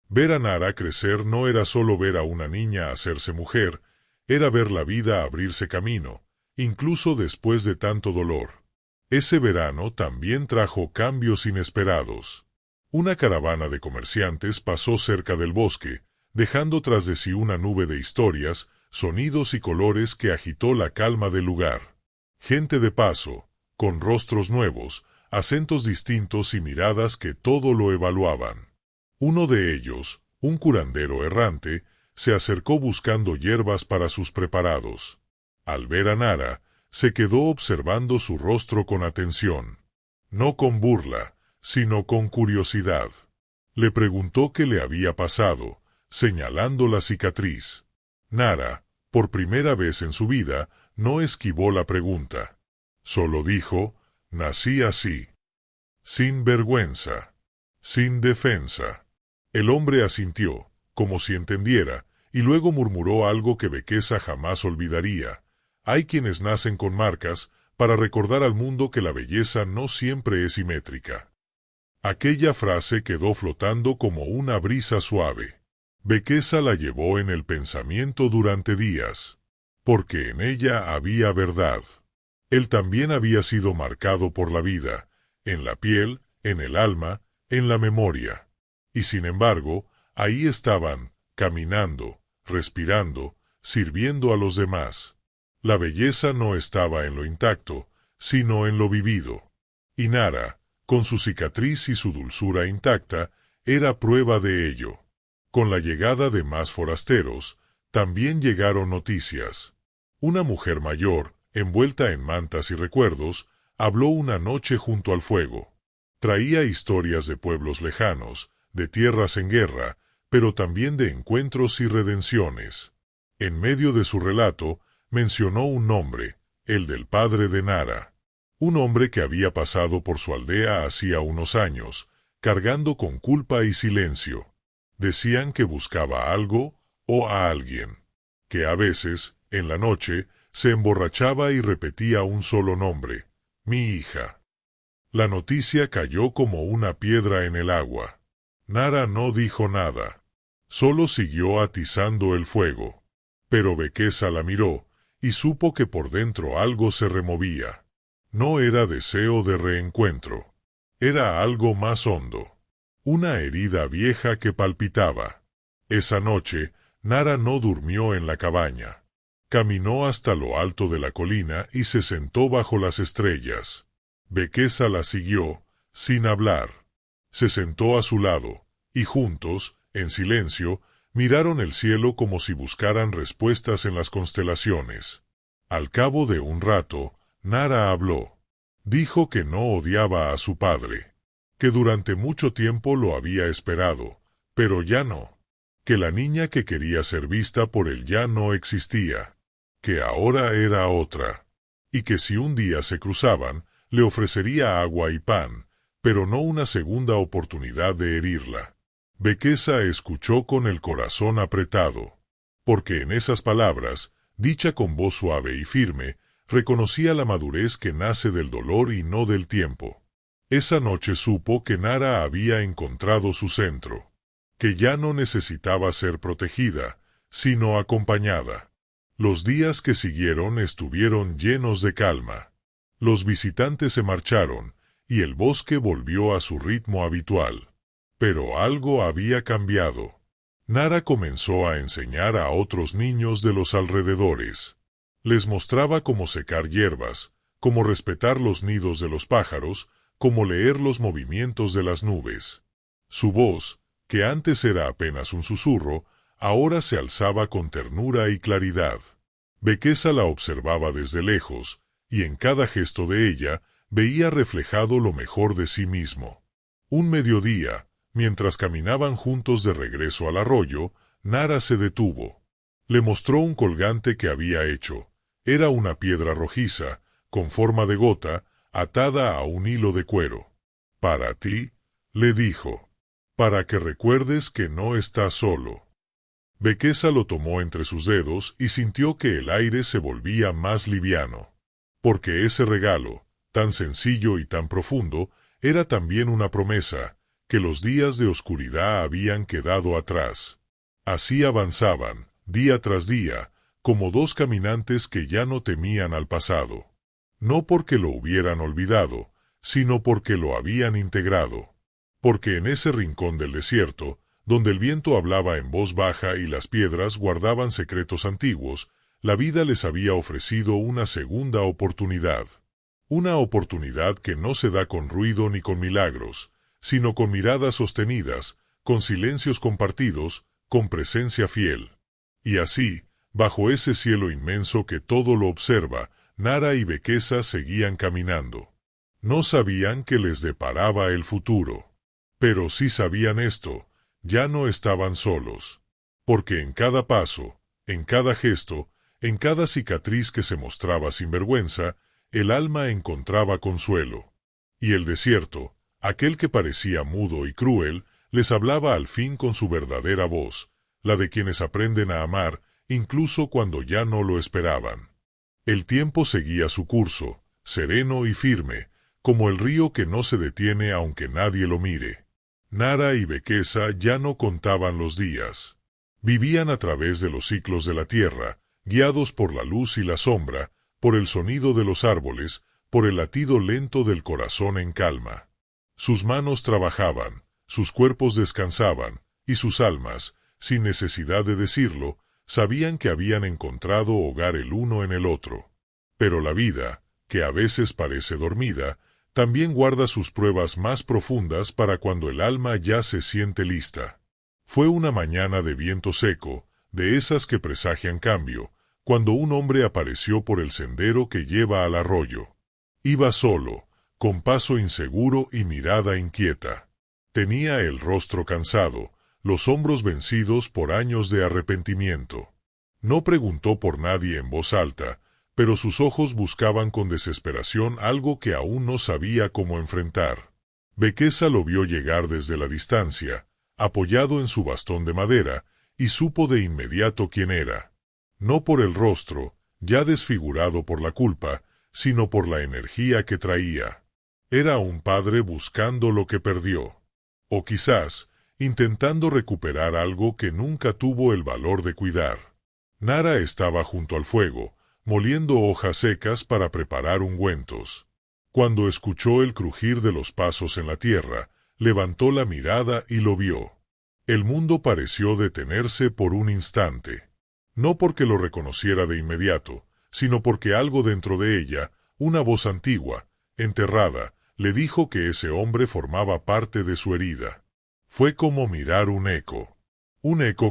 Ver a Nara crecer no era solo ver a una niña hacerse mujer, era ver la vida abrirse camino, incluso después de tanto dolor. Ese verano también trajo cambios inesperados. Una caravana de comerciantes pasó cerca del bosque, dejando tras de sí una nube de historias, sonidos y colores que agitó la calma del lugar. Gente de paso, con rostros nuevos, acentos distintos y miradas que todo lo evaluaban. Uno de ellos, un curandero errante, se acercó buscando hierbas para sus preparados. Al ver a Nara, se quedó observando su rostro con atención. No con burla, sino con curiosidad. Le preguntó qué le había pasado, señalando la cicatriz. Nara, por primera vez en su vida, no esquivó la pregunta. Solo dijo, nací así. Sin vergüenza. Sin defensa. El hombre asintió, como si entendiera, y luego murmuró algo que Bequesa jamás olvidaría. Hay quienes nacen con marcas, para recordar al mundo que la belleza no siempre es simétrica. Aquella frase quedó flotando como una brisa suave. Bequesa la llevó en el pensamiento durante días, porque en ella había verdad. Él también había sido marcado por la vida, en la piel, en el alma, en la memoria. Y sin embargo, ahí estaban, caminando, respirando, sirviendo a los demás. La belleza no estaba en lo intacto, sino en lo vivido. Y Nara, con su cicatriz y su dulzura intacta, era prueba de ello. Con la llegada de más forasteros, también llegaron noticias. Una mujer mayor, envuelta en mantas y recuerdos, habló una noche junto al fuego. Traía historias de pueblos lejanos, de tierras en guerra, pero también de encuentros y redenciones. En medio de su relato, mencionó un nombre, el del padre de Nara. Un hombre que había pasado por su aldea hacía unos años, cargando con culpa y silencio. Decían que buscaba algo o a alguien, que a veces, en la noche, se emborrachaba y repetía un solo nombre, mi hija. La noticia cayó como una piedra en el agua. Nara no dijo nada, solo siguió atizando el fuego. Pero Bequesa la miró, y supo que por dentro algo se removía. No era deseo de reencuentro, era algo más hondo. Una herida vieja que palpitaba. Esa noche, Nara no durmió en la cabaña. Caminó hasta lo alto de la colina y se sentó bajo las estrellas. Bequesa la siguió, sin hablar. Se sentó a su lado, y juntos, en silencio, miraron el cielo como si buscaran respuestas en las constelaciones. Al cabo de un rato, Nara habló. Dijo que no odiaba a su padre, que durante mucho tiempo lo había esperado, pero ya no, que la niña que quería ser vista por él ya no existía, que ahora era otra, y que si un día se cruzaban, le ofrecería agua y pan, pero no una segunda oportunidad de herirla. Bequesa escuchó con el corazón apretado, porque en esas palabras, dicha con voz suave y firme, reconocía la madurez que nace del dolor y no del tiempo. Esa noche supo que Nara había encontrado su centro, que ya no necesitaba ser protegida, sino acompañada. Los días que siguieron estuvieron llenos de calma. Los visitantes se marcharon, y el bosque volvió a su ritmo habitual. Pero algo había cambiado. Nara comenzó a enseñar a otros niños de los alrededores. Les mostraba cómo secar hierbas, cómo respetar los nidos de los pájaros, cómo leer los movimientos de las nubes. Su voz, que antes era apenas un susurro, ahora se alzaba con ternura y claridad. Bequesa la observaba desde lejos, y en cada gesto de ella veía reflejado lo mejor de sí mismo. Un mediodía, mientras caminaban juntos de regreso al arroyo, Nara se detuvo. Le mostró un colgante que había hecho. Era una piedra rojiza, con forma de gota, atada a un hilo de cuero. «Para ti», le dijo, «para que recuerdes que no estás solo». Bequesa lo tomó entre sus dedos y sintió que el aire se volvía más liviano. Porque ese regalo, tan sencillo y tan profundo, era también una promesa, que los días de oscuridad habían quedado atrás. Así avanzaban, día tras día, como dos caminantes que ya no temían al pasado. No porque lo hubieran olvidado, sino porque lo habían integrado. Porque en ese rincón del desierto, donde el viento hablaba en voz baja y las piedras guardaban secretos antiguos, la vida les había ofrecido una segunda oportunidad. Una oportunidad que no se da con ruido ni con milagros, sino con miradas sostenidas, con silencios compartidos, con presencia fiel. Y así, bajo ese cielo inmenso que todo lo observa, Nara y Bequesa seguían caminando. No sabían qué les deparaba el futuro. Pero sí sabían esto: ya no estaban solos. Porque en cada paso, en cada gesto, en cada cicatriz que se mostraba sin vergüenza, el alma encontraba consuelo. Y el desierto, aquel que parecía mudo y cruel, les hablaba al fin con su verdadera voz, la de quienes aprenden a amar, incluso cuando ya no lo esperaban. El tiempo seguía su curso, sereno y firme, como el río que no se detiene aunque nadie lo mire. Nara y Bequesa ya no contaban los días. Vivían a través de los ciclos de la tierra, guiados por la luz y la sombra, por el sonido de los árboles, por el latido lento del corazón en calma. Sus manos trabajaban, sus cuerpos descansaban, y sus almas, sin necesidad de decirlo, sabían que habían encontrado hogar el uno en el otro. Pero la vida, que a veces parece dormida, también guarda sus pruebas más profundas para cuando el alma ya se siente lista. Fue una mañana de viento seco, de esas que presagian cambio, cuando un hombre apareció por el sendero que lleva al arroyo. Iba solo, con paso inseguro y mirada inquieta. Tenía el rostro cansado, los hombros vencidos por años de arrepentimiento. No preguntó por nadie en voz alta, pero sus ojos buscaban con desesperación algo que aún no sabía cómo enfrentar. Bequesa lo vio llegar desde la distancia, apoyado en su bastón de madera, y supo de inmediato quién era. No por el rostro, ya desfigurado por la culpa, sino por la energía que traía. Era un padre buscando lo que perdió. O quizás, intentando recuperar algo que nunca tuvo el valor de cuidar. Nara estaba junto al fuego, moliendo hojas secas para preparar ungüentos. Cuando escuchó el crujir de los pasos en la tierra, levantó la mirada y lo vio. El mundo pareció detenerse por un instante. No porque lo reconociera de inmediato, sino porque algo dentro de ella, una voz antigua, enterrada, le dijo que ese hombre formaba parte de su herida. Fue como mirar un eco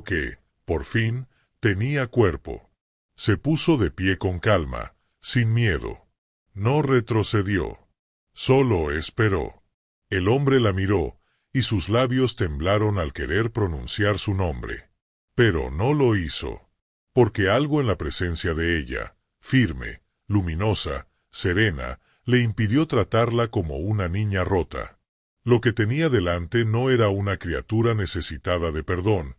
que, por fin, tenía cuerpo. Se puso de pie con calma, sin miedo. No retrocedió. Solo esperó. El hombre la miró, y sus labios temblaron al querer pronunciar su nombre. Pero no lo hizo. Porque algo en la presencia de ella, firme, luminosa, serena, le impidió tratarla como una niña rota. Lo que tenía delante no era una criatura necesitada de perdón,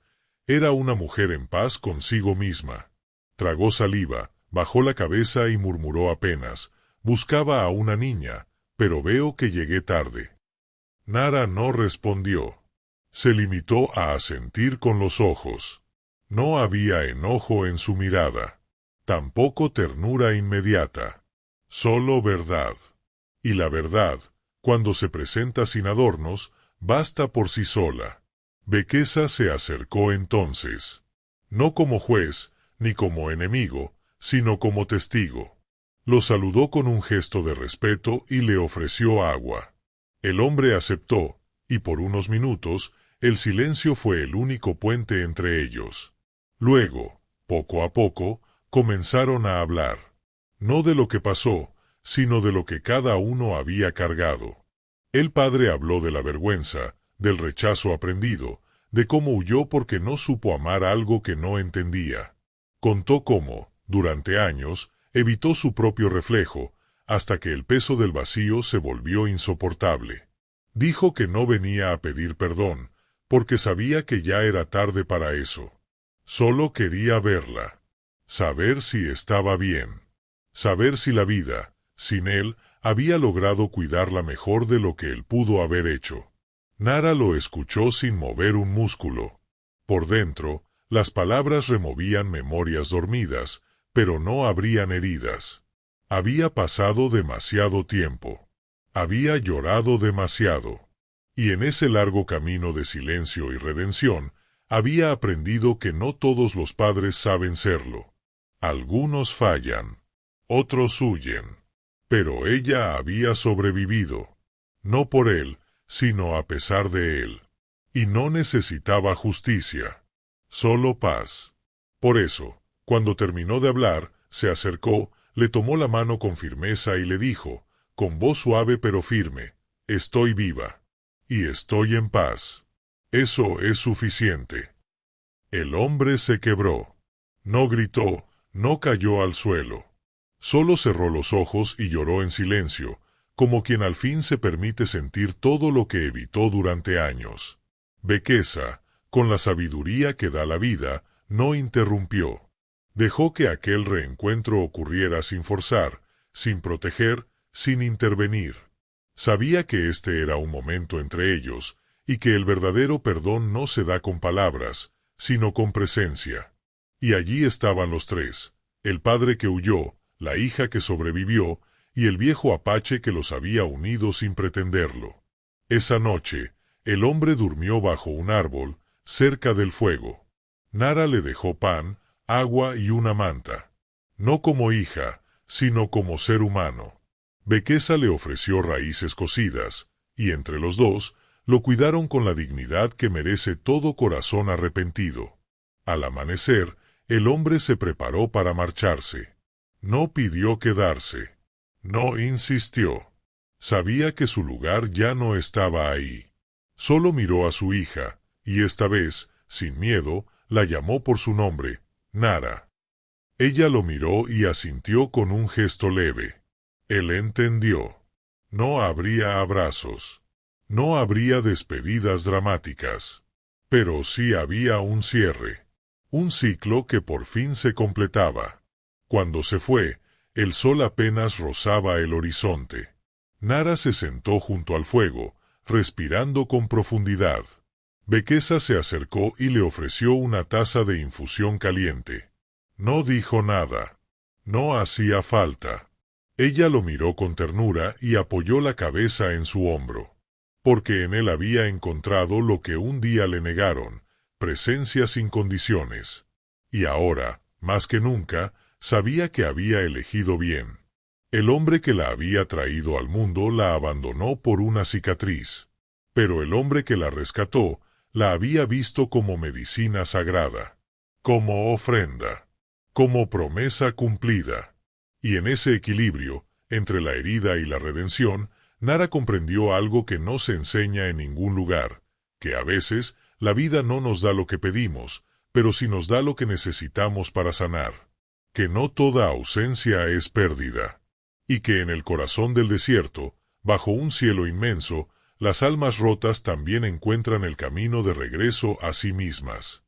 era una mujer en paz consigo misma. Tragó saliva, bajó la cabeza y murmuró apenas: «Buscaba a una niña, pero veo que llegué tarde». Nara no respondió. Se limitó a asentir con los ojos. No había enojo en su mirada. Tampoco ternura inmediata. Solo verdad. Y la verdad, cuando se presenta sin adornos, basta por sí sola. Bequesa se acercó entonces. No como juez, ni como enemigo, sino como testigo. Lo saludó con un gesto de respeto y le ofreció agua. El hombre aceptó, y por unos minutos, el silencio fue el único puente entre ellos. Luego, poco a poco, comenzaron a hablar. No de lo que pasó, sino de lo que cada uno había cargado. El padre habló de la vergüenza, del rechazo aprendido, de cómo huyó porque no supo amar algo que no entendía. Contó cómo, durante años, evitó su propio reflejo, hasta que el peso del vacío se volvió insoportable. Dijo que no venía a pedir perdón, porque sabía que ya era tarde para eso. Solo quería verla. Saber si estaba bien. Saber si la vida, sin él, había logrado cuidarla mejor de lo que él pudo haber hecho. Nara lo escuchó sin mover un músculo. Por dentro, las palabras removían memorias dormidas, pero no abrían heridas. Había pasado demasiado tiempo. Había llorado demasiado. Y en ese largo camino de silencio y redención, había aprendido que no todos los padres saben serlo. Algunos fallan. Otros huyen. Pero ella había sobrevivido. No por él, sino a pesar de él. Y no necesitaba justicia. Solo paz. Por eso, cuando terminó de hablar, se acercó, le tomó la mano con firmeza y le dijo, con voz suave pero firme, «Estoy viva. Y estoy en paz. Eso es suficiente». El hombre se quebró. No gritó, no cayó al suelo. Solo cerró los ojos y lloró en silencio, como quien al fin se permite sentir todo lo que evitó durante años. Bequesa, con la sabiduría que da la vida, no interrumpió. Dejó que aquel reencuentro ocurriera sin forzar, sin proteger, sin intervenir. Sabía que este era un momento entre ellos, y que el verdadero perdón no se da con palabras, sino con presencia. Y allí estaban los tres, el padre que huyó, la hija que sobrevivió, y el viejo apache que los había unido sin pretenderlo. Esa noche, el hombre durmió bajo un árbol, cerca del fuego. Nara le dejó pan, agua y una manta. No como hija, sino como ser humano. Bequesa le ofreció raíces cocidas, y entre los dos, lo cuidaron con la dignidad que merece todo corazón arrepentido. Al amanecer, el hombre se preparó para marcharse. No pidió quedarse. No insistió. Sabía que su lugar ya no estaba ahí. Solo miró a su hija, y esta vez, sin miedo, la llamó por su nombre, Nara. Ella lo miró y asintió con un gesto leve. Él entendió. No habría abrazos. No habría despedidas dramáticas. Pero sí había un cierre. Un ciclo que por fin se completaba. Cuando se fue, el sol apenas rozaba el horizonte. Nara se sentó junto al fuego, respirando con profundidad. Bequesa se acercó y le ofreció una taza de infusión caliente. No dijo nada. No hacía falta. Ella lo miró con ternura y apoyó la cabeza en su hombro. Porque en él había encontrado lo que un día le negaron, presencia sin condiciones. Y ahora, más que nunca, sabía que había elegido bien. El hombre que la había traído al mundo la abandonó por una cicatriz. Pero el hombre que la rescató, la había visto como medicina sagrada. Como ofrenda. Como promesa cumplida. Y en ese equilibrio, entre la herida y la redención, Nara comprendió algo que no se enseña en ningún lugar, que a veces la vida no nos da lo que pedimos, pero sí nos da lo que necesitamos para sanar. Que no toda ausencia es pérdida. Y que en el corazón del desierto, bajo un cielo inmenso, las almas rotas también encuentran el camino de regreso a sí mismas.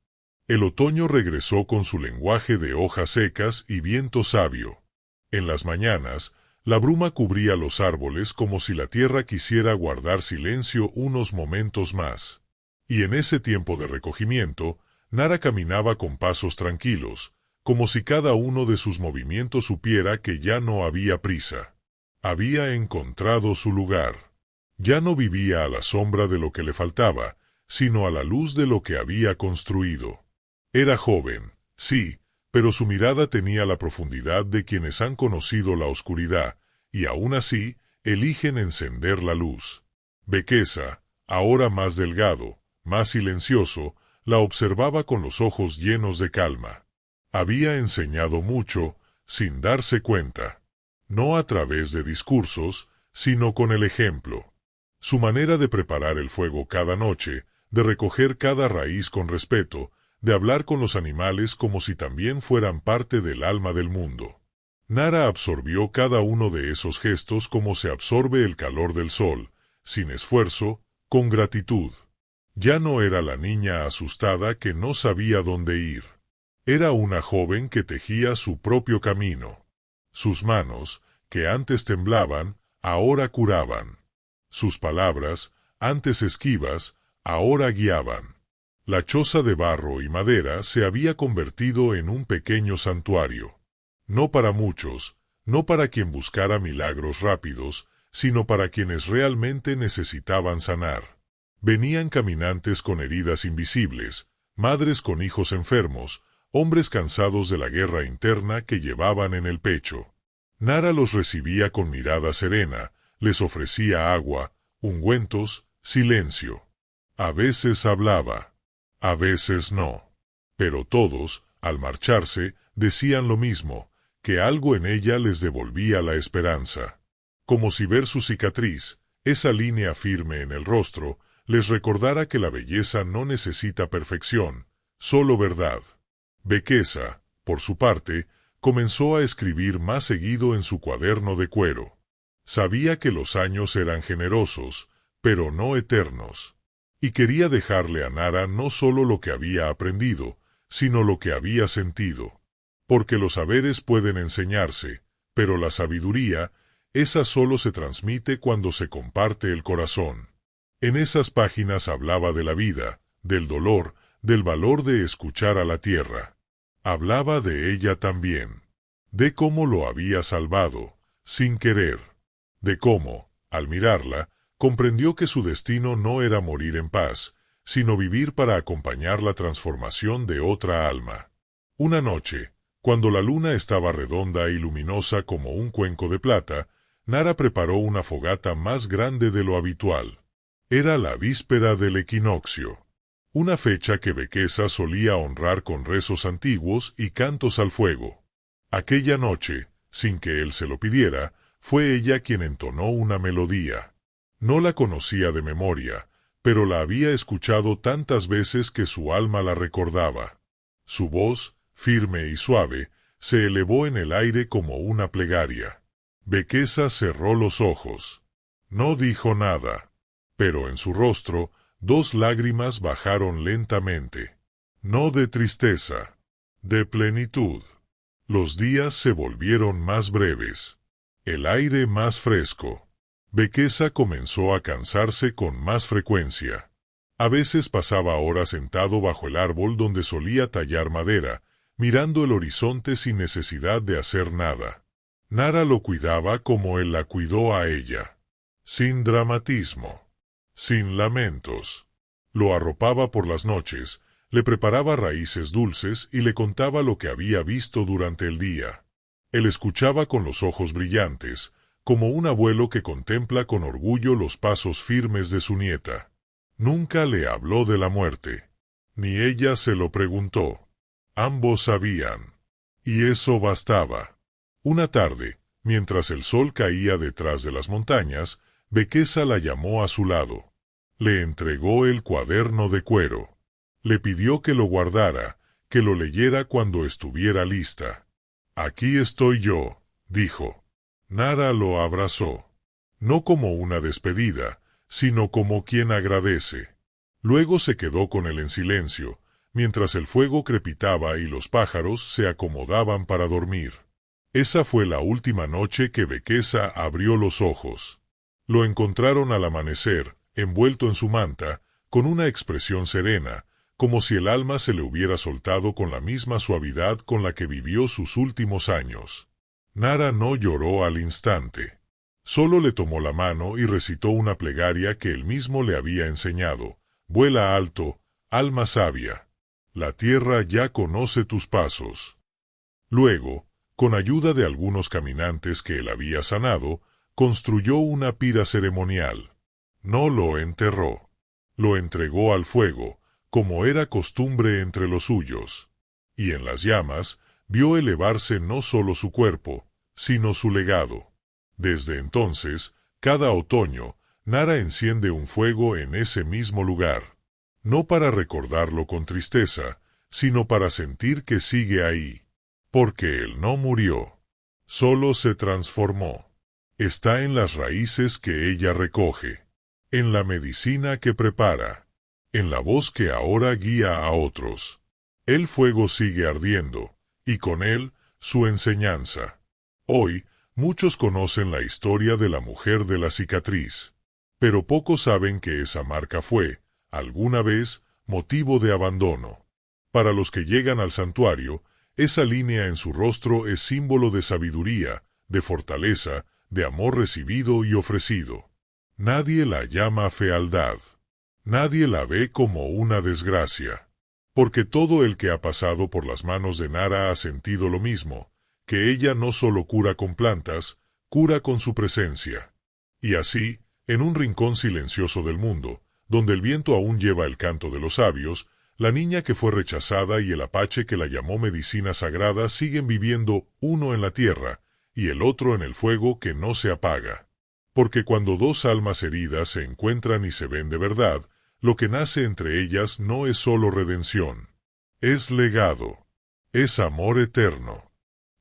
El otoño regresó con su lenguaje de hojas secas y viento sabio. En las mañanas, la bruma cubría los árboles como si la tierra quisiera guardar silencio unos momentos más. Y en ese tiempo de recogimiento, Nara caminaba con pasos tranquilos, como si cada uno de sus movimientos supiera que ya no había prisa. Había encontrado su lugar. Ya no vivía a la sombra de lo que le faltaba, sino a la luz de lo que había construido. Era joven, sí, pero su mirada tenía la profundidad de quienes han conocido la oscuridad, y aún así, eligen encender la luz. Bequesa, ahora más delgado, más silencioso, la observaba con los ojos llenos de calma. Había enseñado mucho, sin darse cuenta. No a través de discursos, sino con el ejemplo. Su manera de preparar el fuego cada noche, de recoger cada raíz con respeto, de hablar con los animales como si también fueran parte del alma del mundo. Nara absorbió cada uno de esos gestos como se absorbe el calor del sol, sin esfuerzo, con gratitud. Ya no era la niña asustada que no sabía dónde ir. Era una joven que tejía su propio camino. Sus manos, que antes temblaban, ahora curaban. Sus palabras, antes esquivas, ahora guiaban. La choza de barro y madera se había convertido en un pequeño santuario. No para muchos, no para quien buscara milagros rápidos, sino para quienes realmente necesitaban sanar. Venían caminantes con heridas invisibles, madres con hijos enfermos, hombres cansados de la guerra interna que llevaban en el pecho. Nara los recibía con mirada serena, les ofrecía agua, ungüentos, silencio. A veces hablaba, a veces no. Pero todos, al marcharse, decían lo mismo, que algo en ella les devolvía la esperanza. Como si ver su cicatriz, esa línea firme en el rostro, les recordara que la belleza no necesita perfección, solo verdad. Bequesa, por su parte, comenzó a escribir más seguido en su cuaderno de cuero. Sabía que los años eran generosos, pero no eternos. Y quería dejarle a Nara no solo lo que había aprendido, sino lo que había sentido. Porque los saberes pueden enseñarse, pero la sabiduría, esa solo se transmite cuando se comparte el corazón. En esas páginas hablaba de la vida, del dolor, del valor de escuchar a la tierra. Hablaba de ella también. De cómo lo había salvado, sin querer. De cómo, al mirarla, comprendió que su destino no era morir en paz, sino vivir para acompañar la transformación de otra alma. Una noche, cuando la luna estaba redonda y luminosa como un cuenco de plata, Nara preparó una fogata más grande de lo habitual. Era la víspera del equinoccio, una fecha que Bequesa solía honrar con rezos antiguos y cantos al fuego. Aquella noche, sin que él se lo pidiera, fue ella quien entonó una melodía. No la conocía de memoria, pero la había escuchado tantas veces que su alma la recordaba. Su voz, firme y suave, se elevó en el aire como una plegaria. Bequesa cerró los ojos. No dijo nada, pero en su rostro 2 lágrimas bajaron lentamente. No de tristeza, de plenitud. Los días se volvieron más breves, el aire más fresco. Bequesa comenzó a cansarse con más frecuencia. A veces pasaba horas sentado bajo el árbol donde solía tallar madera, mirando el horizonte sin necesidad de hacer nada. Nara lo cuidaba como él la cuidó a ella. Sin dramatismo, sin lamentos. Lo arropaba por las noches, le preparaba raíces dulces y le contaba lo que había visto durante el día. Él escuchaba con los ojos brillantes, como un abuelo que contempla con orgullo los pasos firmes de su nieta. Nunca le habló de la muerte. Ni ella se lo preguntó. Ambos sabían. Y eso bastaba. Una tarde, mientras el sol caía detrás de las montañas, Bequesa la llamó a su lado. Le entregó el cuaderno de cuero. Le pidió que lo guardara, que lo leyera cuando estuviera lista. «Aquí estoy yo», dijo. Nara lo abrazó. No como una despedida, sino como quien agradece. Luego se quedó con él en silencio, mientras el fuego crepitaba y los pájaros se acomodaban para dormir. Esa fue la última noche que Bequesa abrió los ojos. Lo encontraron al amanecer, envuelto en su manta, con una expresión serena, como si el alma se le hubiera soltado con la misma suavidad con la que vivió sus últimos años. Nara no lloró al instante. Solo le tomó la mano y recitó una plegaria que él mismo le había enseñado. «Vuela alto, alma sabia. La tierra ya conoce tus pasos». Luego, con ayuda de algunos caminantes que él había sanado, construyó una pira ceremonial. No lo enterró. Lo entregó al fuego, como era costumbre entre los suyos. y en las llamas vio elevarse no solo su cuerpo, sino su legado. Desde entonces, cada otoño, Nara enciende un fuego en ese mismo lugar, no para recordarlo con tristeza, sino para sentir que sigue ahí. Porque él no murió, solo se transformó. Está en las raíces que ella recoge, en la medicina que prepara, en la voz que ahora guía a otros. El fuego sigue ardiendo, y con él, su enseñanza. Hoy, muchos conocen la historia de la mujer de la cicatriz, pero pocos saben que esa marca fue, alguna vez, motivo de abandono. Para los que llegan al santuario, esa línea en su rostro es símbolo de sabiduría, de fortaleza, de amor recibido y ofrecido. Nadie la llama fealdad. Nadie la ve como una desgracia. Porque todo el que ha pasado por las manos de Nara ha sentido lo mismo, que ella no solo cura con plantas, cura con su presencia. Y así, en un rincón silencioso del mundo, donde el viento aún lleva el canto de los sabios, la niña que fue rechazada y el apache que la llamó medicina sagrada siguen viviendo, uno en la tierra, y el otro en el fuego que no se apaga. Porque cuando dos almas heridas se encuentran y se ven de verdad, lo que nace entre ellas no es solo redención. Es legado. Es amor eterno.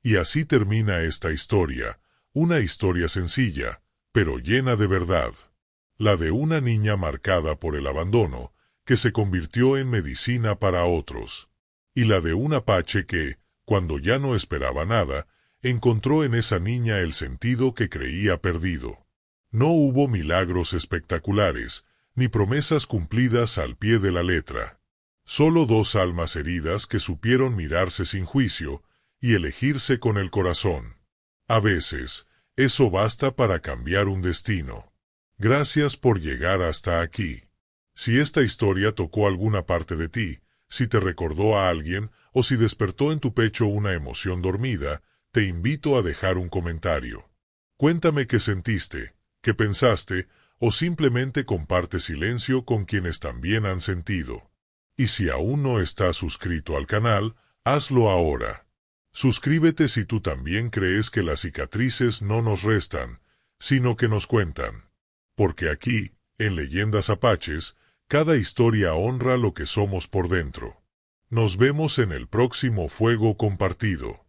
Y así termina esta historia, una historia sencilla, pero llena de verdad. La de una niña marcada por el abandono, que se convirtió en medicina para otros. Y la de un apache que, cuando ya no esperaba nada, encontró en esa niña el sentido que creía perdido. No hubo milagros espectaculares, ni promesas cumplidas al pie de la letra. Solo dos almas heridas que supieron mirarse sin juicio y elegirse con el corazón. A veces, eso basta para cambiar un destino. Gracias por llegar hasta aquí. Si esta historia tocó alguna parte de ti, si te recordó a alguien o si despertó en tu pecho una emoción dormida, te invito a dejar un comentario. Cuéntame qué sentiste, qué pensaste, o simplemente comparte silencio con quienes también han sentido. Y si aún no estás suscrito al canal, hazlo ahora. Suscríbete si tú también crees que las cicatrices no nos restan, sino que nos cuentan. Porque aquí, en Leyendas Apaches, cada historia honra lo que somos por dentro. Nos vemos en el próximo Fuego Compartido.